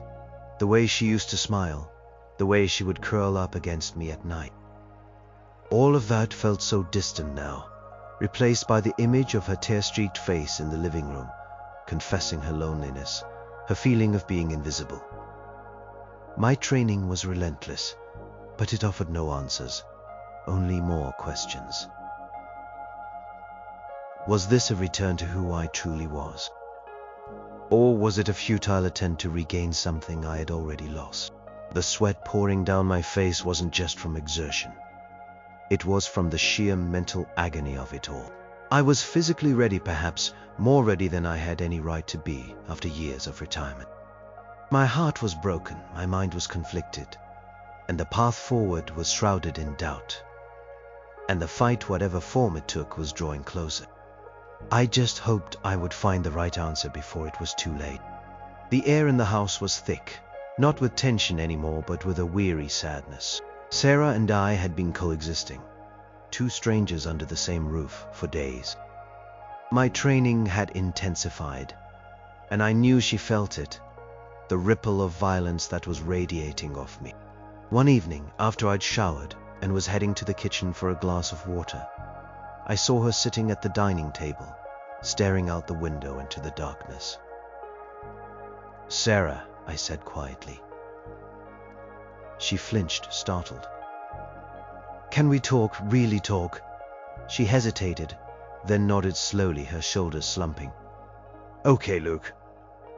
the way she used to smile, the way she would curl up against me at night. All of that felt so distant now, replaced by the image of her tear-streaked face in the living room, confessing her loneliness, her feeling of being invisible. My training was relentless, but it offered no answers, only more questions. Was this a return to who I truly was? Or was it a futile attempt to regain something I had already lost? The sweat pouring down my face wasn't just from exertion. It was from the sheer mental agony of it all. I was physically ready, perhaps more ready than I had any right to be after years of retirement. My heart was broken, my mind was conflicted, and the path forward was shrouded in doubt. And the fight, whatever form it took, was drawing closer. I just hoped I would find the right answer before it was too late. The air in the house was thick, not with tension anymore, but with a weary sadness. Sarah and I had been coexisting, two strangers under the same roof, for days. My training had intensified, and I knew she felt it, the ripple of violence that was radiating off me. One evening, after I'd showered and was heading to the kitchen for a glass of water, I saw her sitting at the dining table, staring out the window into the darkness. "Sarah," I said quietly. She flinched, startled. "Can we talk, really talk?" She hesitated, then nodded slowly, her shoulders slumping. "Okay, Luke."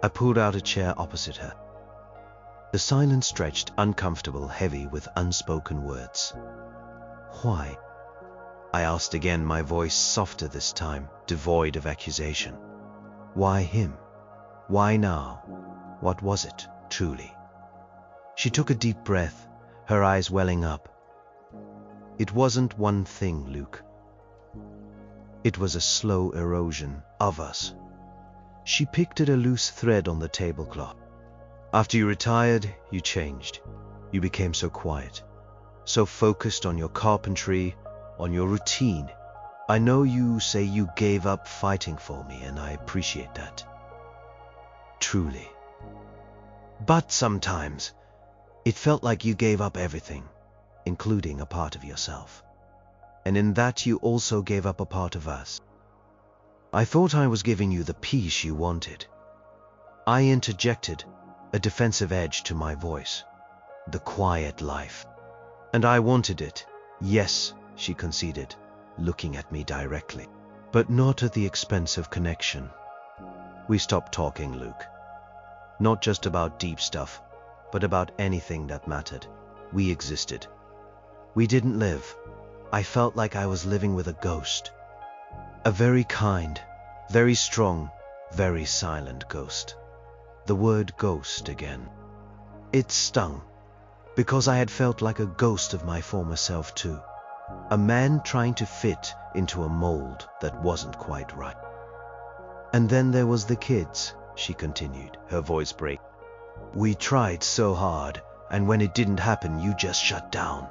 I pulled out a chair opposite her. The silence stretched, uncomfortable, heavy with unspoken words. "Why?" I asked again, my voice softer this time, devoid of accusation. Why him? Why now? What was it, truly? She took a deep breath, her eyes welling up. "It wasn't one thing, Luke. It was a slow erosion of us." She picked at a loose thread on the tablecloth. "After you retired, you changed. You became so quiet, so focused on your carpentry, on your routine. I know you say you gave up fighting for me, and I appreciate that. Truly. But sometimes it felt like you gave up everything, including a part of yourself. And in that you also gave up a part of us. I thought I was giving you the peace you wanted." I interjected, a defensive edge to my voice. "The quiet life. And I wanted it. Yes," she conceded, looking at me directly. "But not at the expense of connection." We stopped talking, Luke. Not just about deep stuff, but about anything that mattered. We existed. We didn't live. I felt like I was living with a ghost. A very kind, very strong, very silent ghost. The word ghost again. It stung, because I had felt like a ghost of my former self too. A man trying to fit into a mold that wasn't quite right. "And then there was the kids," she continued, her voice breaking. "We tried so hard, and when it didn't happen, you just shut down.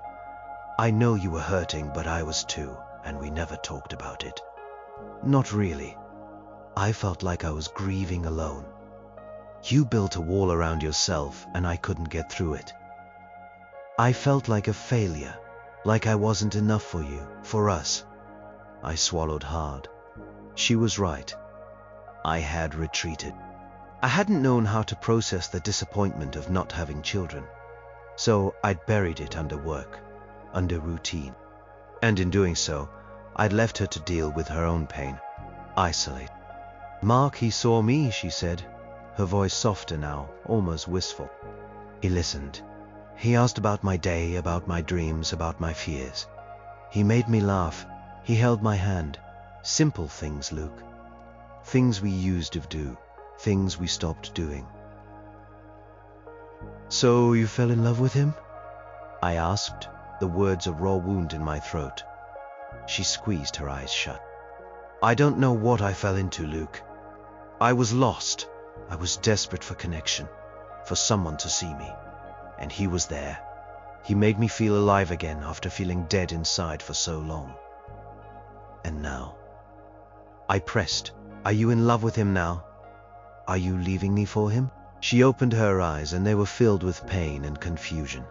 I know you were hurting, but I was too, and we never talked about it. Not really. I felt like I was grieving alone. You built a wall around yourself, and I couldn't get through it. I felt like a failure, like I wasn't enough for you, for us." I swallowed hard. She was right. I had retreated. I hadn't known how to process the disappointment of not having children, so I'd buried it under work, under routine. And in doing so, I'd left her to deal with her own pain, isolate. "Mark, he saw me," she said, her voice softer now, almost wistful. "He listened. He asked about my day, about my dreams, about my fears. He made me laugh. He held my hand. Simple things, Luke. Things we used to do, things we stopped doing." "So you fell in love with him?" I asked, the words a raw wound in my throat. She squeezed her eyes shut. "I don't know what I fell into, Luke. I was lost. I was desperate for connection, for someone to see me. And he was there. He made me feel alive again after feeling dead inside for so long. And now?" I pressed. "Are you in love with him now? Are you leaving me for him?" She opened her eyes, and they were filled with pain and confusion.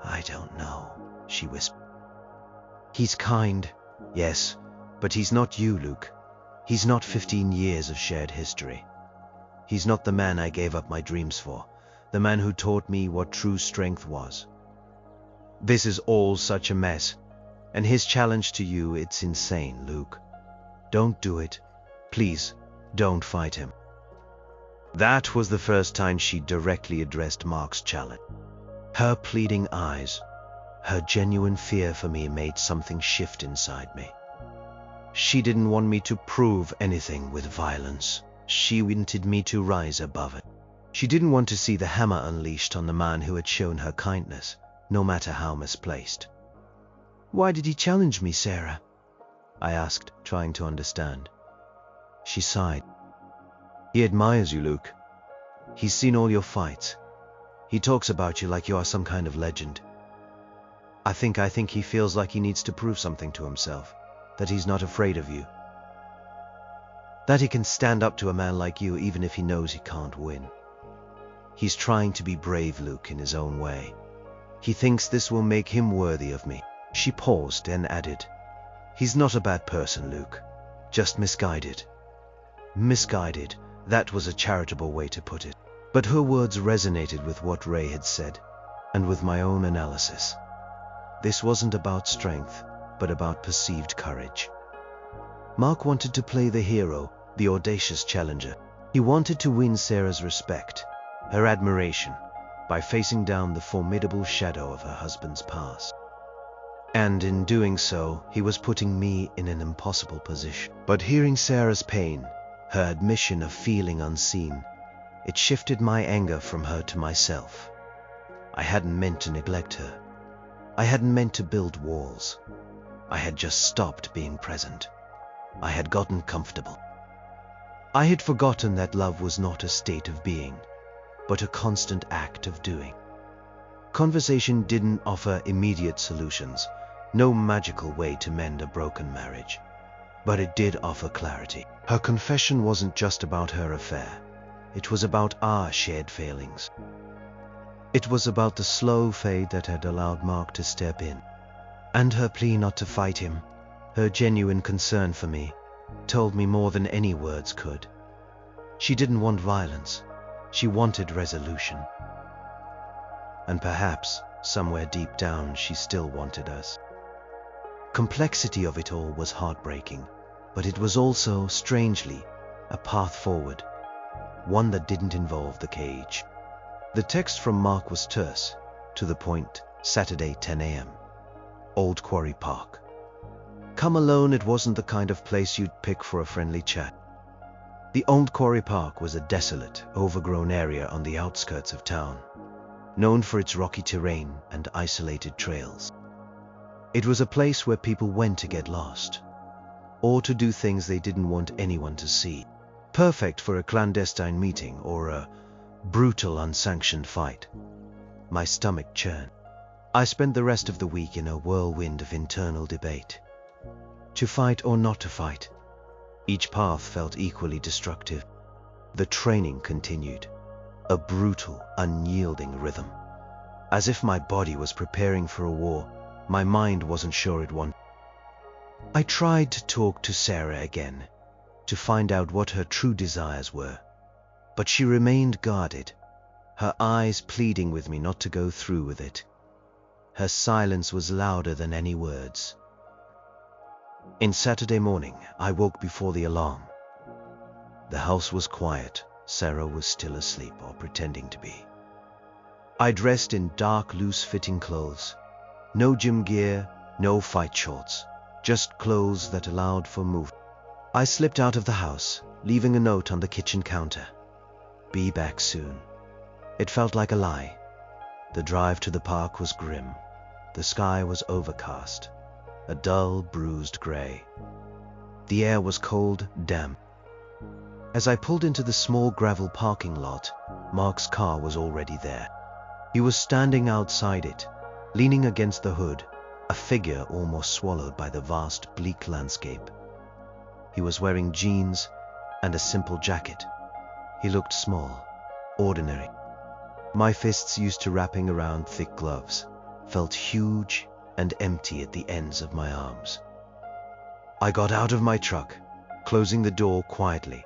"I don't know," she whispered. "He's kind, yes, but he's not you, Luke. He's not 15 years of shared history. He's not the man I gave up my dreams for, the man who taught me what true strength was. This is all such a mess, and his challenge to you, it's insane, Luke. Don't do it. Please, don't fight him." That was the first time she directly addressed Mark's challenge. Her pleading eyes, her genuine fear for me made something shift inside me. She didn't want me to prove anything with violence. She wanted me to rise above it. She didn't want to see the hammer unleashed on the man who had shown her kindness, no matter how misplaced. "Why did he challenge me, Sarah?" I asked, trying to understand. She sighed. "He admires you, Luke. He's seen all your fights. He talks about you like you are some kind of legend. I think he feels like he needs to prove something to himself, that he's not afraid of you. That he can stand up to a man like you even if he knows he can't win. He's trying to be brave, Luke, in his own way. He thinks this will make him worthy of me." She paused and added, "He's not a bad person, Luke, just misguided. Misguided, that was a charitable way to put it. But her words resonated with what Ray had said, and with my own analysis. This wasn't about strength, but about perceived courage. Mark wanted to play the hero, the audacious challenger. He wanted to win Sarah's respect, her admiration, by facing down the formidable shadow of her husband's past. And in doing so, he was putting me in an impossible position. But hearing Sarah's pain, her admission of feeling unseen, it shifted my anger from her to myself. I hadn't meant to neglect her. I hadn't meant to build walls. I had just stopped being present. I had gotten comfortable. I had forgotten that love was not a state of being, but a constant act of doing. Conversation didn't offer immediate solutions, no magical way to mend a broken marriage. But it did offer clarity. Her confession wasn't just about her affair. It was about our shared failings. It was about the slow fade that had allowed Mark to step in. And her plea not to fight him, her genuine concern for me, told me more than any words could. She didn't want violence. She wanted resolution. And perhaps, somewhere deep down, she still wanted us. Complexity of it all was heartbreaking, but it was also, strangely, a path forward, one that didn't involve the cage. The text from Mark was terse, to the point, Saturday 10 a.m. Old Quarry Park. Come alone, it wasn't the kind of place you'd pick for a friendly chat. The Old Quarry Park was a desolate, overgrown area on the outskirts of town, known for its rocky terrain and isolated trails. It was a place where people went to get lost, or to do things they didn't want anyone to see. Perfect for a clandestine meeting or a brutal, unsanctioned fight. My stomach churned. I spent the rest of the week in a whirlwind of internal debate. To fight or not to fight? Each path felt equally destructive. The training continued, a brutal, unyielding rhythm. As if my body was preparing for a war, my mind wasn't sure it wanted. I tried to talk to Sarah again, to find out what her true desires were, but she remained guarded, her eyes pleading with me not to go through with it. Her silence was louder than any words. In Saturday morning, I woke before the alarm. The house was quiet. Sarah was still asleep or pretending to be. I dressed in dark, loose-fitting clothes. No gym gear, no fight shorts, just clothes that allowed for movement. I slipped out of the house, leaving a note on the kitchen counter. Be back soon. It felt like a lie. The drive to the park was grim. The sky was overcast, a dull, bruised gray. The air was cold, damp. As I pulled into the small gravel parking lot, Mark's car was already there. He was standing outside it, leaning against the hood, a figure almost swallowed by the vast, bleak landscape. He was wearing jeans and a simple jacket. He looked small, ordinary. My fists, used to wrapping around thick gloves, felt huge and empty at the ends of my arms. I got out of my truck, closing the door quietly.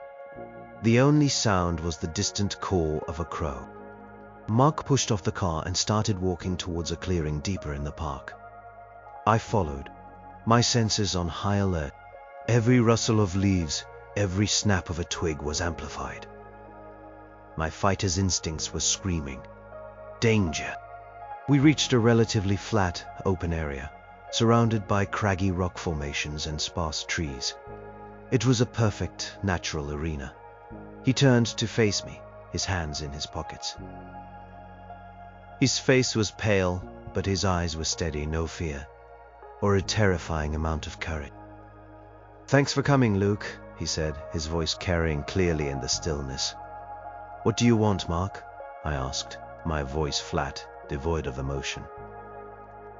The only sound was the distant caw of a crow. Mark pushed off the car and started walking towards a clearing deeper in the park. I followed, my senses on high alert. Every rustle of leaves, every snap of a twig was amplified. My fighter's instincts were screaming, danger. We reached a relatively flat, open area, surrounded by craggy rock formations and sparse trees. It was a perfect, natural arena. He turned to face me, his hands in his pockets. His face was pale, but his eyes were steady, no fear, or a terrifying amount of courage. Thanks for coming, Luke, he said, his voice carrying clearly in the stillness. What do you want, Mark? I asked, my voice flat, devoid of emotion.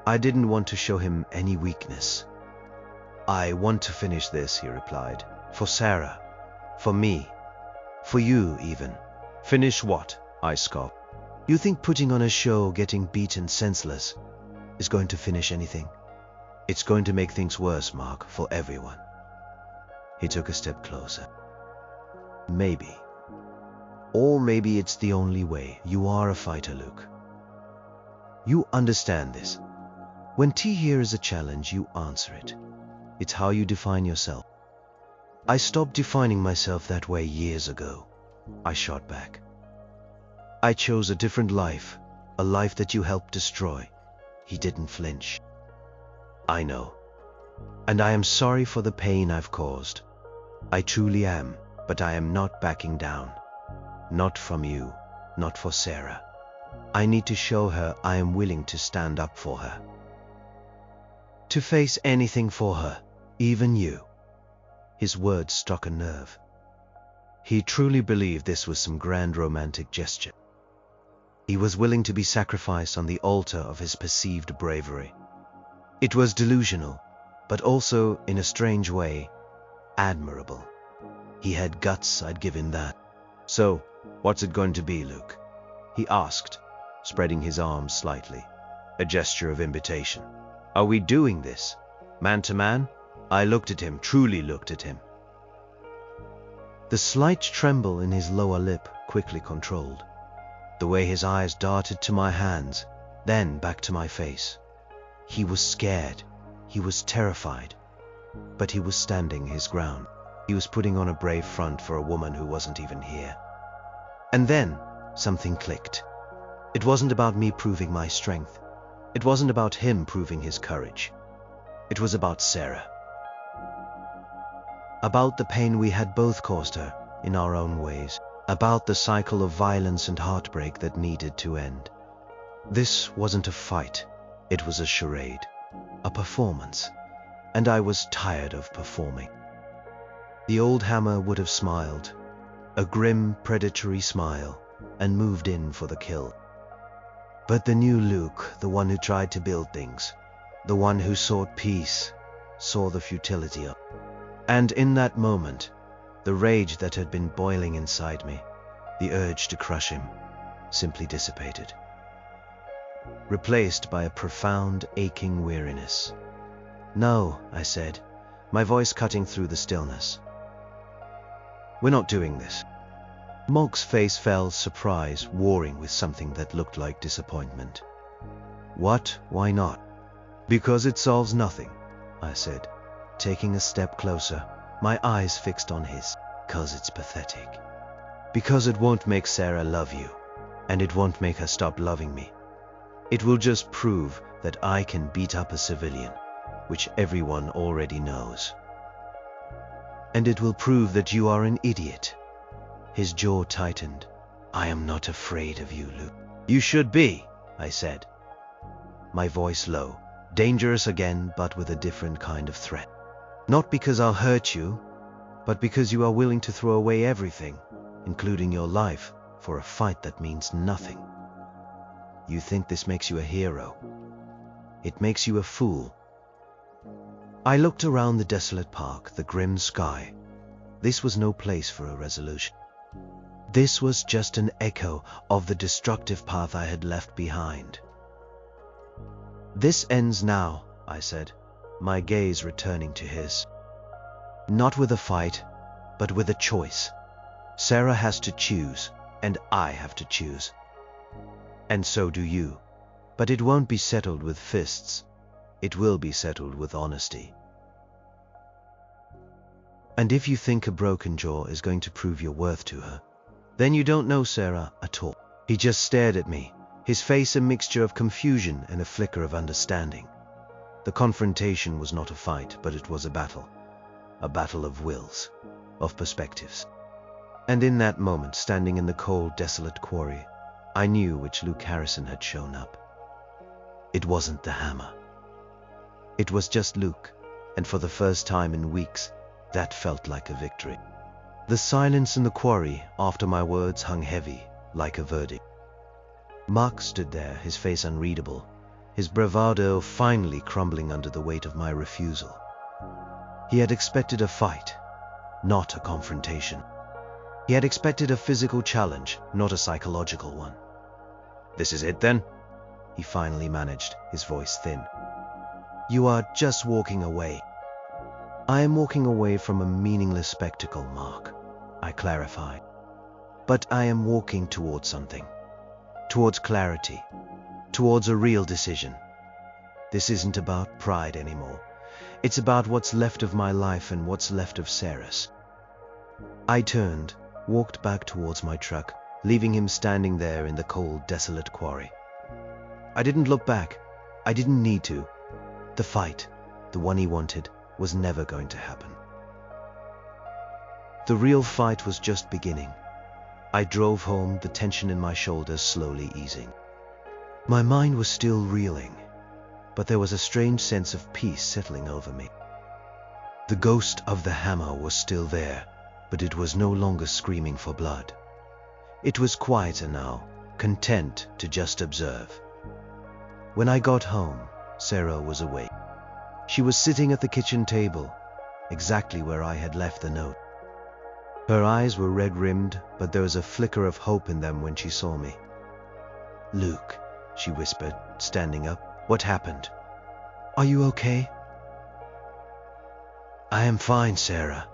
I didn't want to show him any weakness. I want to finish this, he replied. For Sarah. For me. For you, even. Finish what? I scoffed. You think putting on a show, getting beaten senseless, is going to finish anything? It's going to make things worse, Mark, for everyone. He took a step closer. Maybe. Or maybe it's the only way. You are a fighter, Luke. You understand this. When T hears a challenge, you answer it. It's how you define yourself. I stopped defining myself that way years ago. I shot back. I chose a different life, a life that you helped destroy. He didn't flinch. I know. And I am sorry for the pain I've caused. I truly am, but I am not backing down. Not from you, not for Sarah. I need to show her I am willing to stand up for her. To face anything for her, even you. His words struck a nerve. He truly believed this was some grand romantic gesture. He was willing to be sacrificed on the altar of his perceived bravery. It was delusional, but also, in a strange way, admirable. He had guts, I'd give him that. So, what's it going to be, Luke? He asked, spreading his arms slightly, a gesture of invitation. Are we doing this? Man to man? I looked at him, truly looked at him. The slight tremble in his lower lip quickly controlled. The way his eyes darted to my hands, then back to my face. He was scared. He was terrified. But he was standing his ground. He was putting on a brave front for a woman who wasn't even here. And then, something clicked. It wasn't about me proving my strength. It wasn't about him proving his courage. It was about Sarah. About the pain we had both caused her, in our own ways. About the cycle of violence and heartbreak that needed to end. This wasn't a fight. It was a charade. A performance. And I was tired of performing. The old hammer would have smiled. A grim, predatory smile, and moved in for the kill. But the new Luke, the one who tried to build things, the one who sought peace, saw the futility of it. And in that moment, the rage that had been boiling inside me, the urge to crush him, simply dissipated. Replaced by a profound, aching weariness. No, I said, my voice cutting through the stillness. We're not doing this. Mog's face fell, surprise warring with something that looked like disappointment. What? Why not? Because it solves nothing, I said, taking a step closer, my eyes fixed on his. Because it's pathetic. Because it won't make Sarah love you, and it won't make her stop loving me. It will just prove that I can beat up a civilian, which everyone already knows. And it will prove that you are an idiot. His jaw tightened. I am not afraid of you, Luke. You should be, I said. My voice low, dangerous again, but with a different kind of threat. Not because I'll hurt you, but because you are willing to throw away everything, including your life, for a fight that means nothing. You think this makes you a hero. It makes you a fool. I looked around the desolate park, the grim sky. This was no place for a resolution. This was just an echo of the destructive path I had left behind. This ends now, I said, my gaze returning to his. Not with a fight, but with a choice. Sarah has to choose, and I have to choose. And so do you. But it won't be settled with fists. It will be settled with honesty. And if you think a broken jaw is going to prove your worth to her, then you don't know Sarah at all. He just stared at me, his face a mixture of confusion and a flicker of understanding. The confrontation was not a fight, but it was a battle of wills, of perspectives. And in that moment, standing in the cold, desolate quarry, I knew which Luke Harrison had shown up. It wasn't the hammer. It was just Luke, and for the first time in weeks, that felt like a victory. The silence in the quarry after my words hung heavy, like a verdict. Mark stood there, his face unreadable, his bravado finally crumbling under the weight of my refusal. He had expected a fight, not a confrontation. He had expected a physical challenge, not a psychological one. This is it then? He finally managed, his voice thin. You are just walking away. I am walking away from a meaningless spectacle, Mark. I clarified. But I am walking towards something. Towards clarity. Towards a real decision. This isn't about pride anymore. It's about what's left of my life and what's left of Sarah's. I turned, walked back towards my truck, leaving him standing there in the cold, desolate quarry. I didn't look back. I didn't need to. The fight, the one he wanted, was never going to happen. The real fight was just beginning. I drove home, the tension in my shoulders slowly easing. My mind was still reeling, but there was a strange sense of peace settling over me. The ghost of the hammer was still there, but it was no longer screaming for blood. It was quieter now, content to just observe. When I got home, Sarah was awake. She was sitting at the kitchen table, exactly where I had left the note. Her eyes were red-rimmed, but there was a flicker of hope in them when she saw me. "Luke," she whispered, standing up, "what happened? Are you okay?" "I am fine, Sarah,"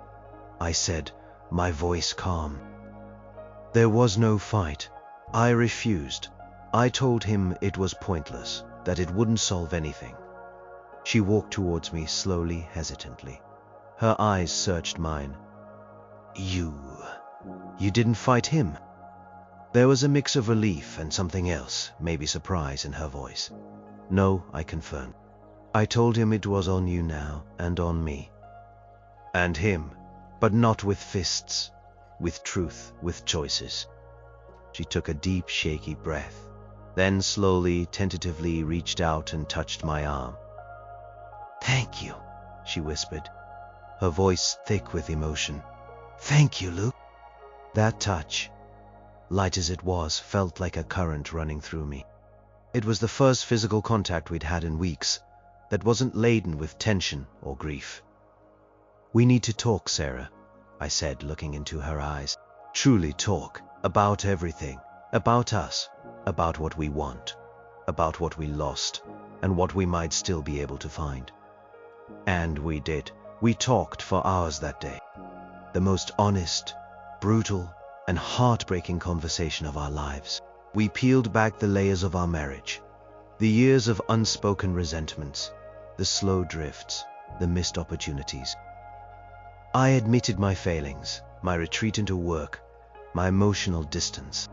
I said, my voice calm. There was no fight. I refused. I told him it was pointless, that it wouldn't solve anything. She walked towards me slowly, hesitantly. Her eyes searched mine. You didn't fight him?" There was a mix of relief and something else, maybe surprise, in her voice. "No," I confirmed. "I told him it was on you now, and on me. And him, but not with fists, with truth, with choices." She took a deep, shaky breath, then slowly, tentatively reached out and touched my arm. "Thank you," she whispered, her voice thick with emotion. "Thank you, Luke." That touch, light as it was, felt like a current running through me. It was the first physical contact we'd had in weeks that wasn't laden with tension or grief. "We need to talk, Sarah," I said, looking into her eyes. "Truly talk, about everything, about us, about what we want, about what we lost, and what we might still be able to find." And we did. We talked for hours that day. The most honest, brutal, and heartbreaking conversation of our lives. We peeled back the layers of our marriage, the years of unspoken resentments, the slow drifts, the missed opportunities. I admitted my failings, my retreat into work, my emotional distance.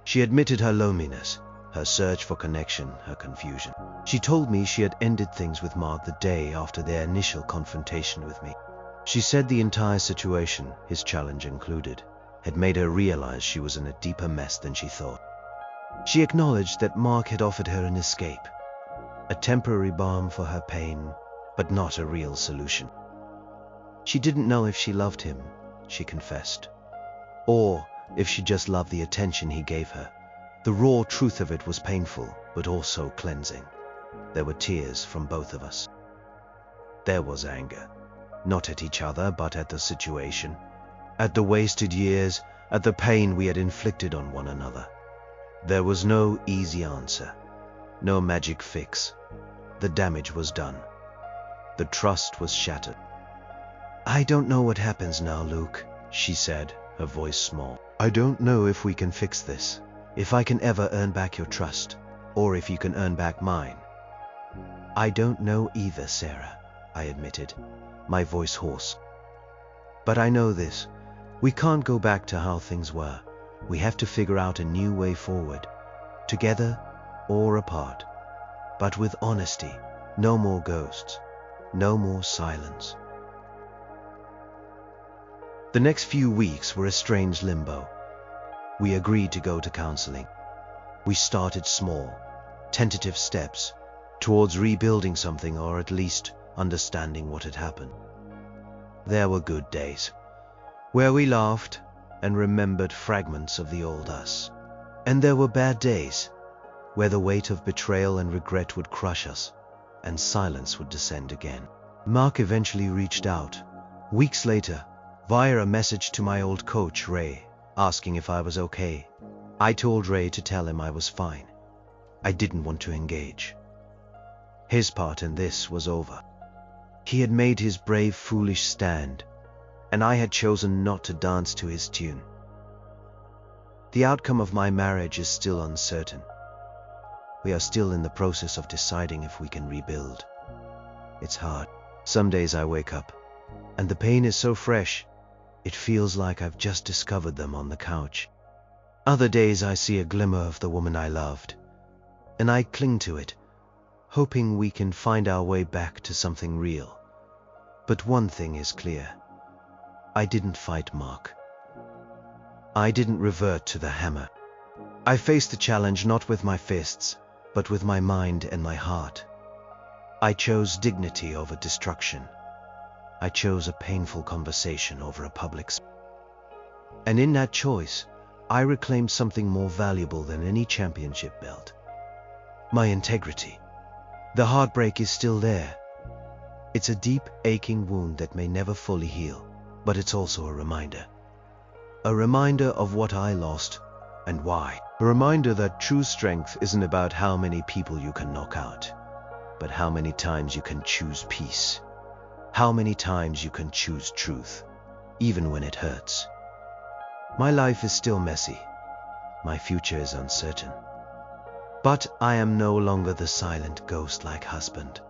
She admitted her loneliness, her search for connection, her confusion. She told me she had ended things with Mark the day after their initial confrontation with me. She said the entire situation, his challenge included, had made her realize she was in a deeper mess than she thought. She acknowledged that Mark had offered her an escape, a temporary balm for her pain, but not a real solution. She didn't know if she loved him, she confessed, or if she just loved the attention he gave her. The raw truth of it was painful, but also cleansing. There were tears from both of us. There was anger, not at each other, but at the situation, at the wasted years, at the pain we had inflicted on one another. There was no easy answer, no magic fix. The damage was done. The trust was shattered. "I don't know what happens now, Luke," she said, her voice small. "I don't know if we can fix this, if I can ever earn back your trust, or if you can earn back mine." "I don't know either, Sarah," I admitted, my voice hoarse. "But I know this. We can't go back to how things were. We have to figure out a new way forward, together or apart, but with honesty. No more ghosts, no more silence." The next few weeks were a strange limbo. We agreed to go to counseling. We started small, tentative steps towards rebuilding something, or at least understanding what had happened. There were good days, where we laughed and remembered fragments of the old us. And there were bad days, where the weight of betrayal and regret would crush us, and silence would descend again. Mark eventually reached out, weeks later, via a message to my old coach, Ray, asking if I was okay. I told Ray to tell him I was fine. I didn't want to engage. His part in this was over. He had made his brave, foolish stand. and I had chosen not to dance to his tune. The outcome of my marriage is still uncertain. We are still in the process of deciding if we can rebuild. It's hard. Some days I wake up, and the pain is so fresh, it feels like I've just discovered them on the couch. Other days I see a glimmer of the woman I loved, and I cling to it, hoping we can find our way back to something real. But one thing is clear. I didn't fight Mark. I didn't revert to the hammer. I faced the challenge not with my fists, but with my mind and my heart. I chose dignity over destruction. I chose a painful conversation over a public space. And in that choice, I reclaimed something more valuable than any championship belt. My integrity. The heartbreak is still there. It's a deep, aching wound that may never fully heal, but it's also a reminder. A reminder of what I lost and why. A reminder that true strength isn't about how many people you can knock out, but how many times you can choose peace. How many times you can choose truth, even when it hurts. My life is still messy. My future is uncertain. But I am no longer the silent ghost-like husband.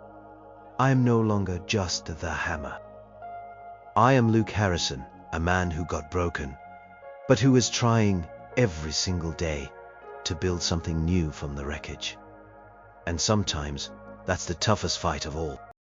I am no longer just the hammer. I am Luke Harrison, a man who got broken, but who is trying every single day to build something new from the wreckage. And sometimes that's the toughest fight of all.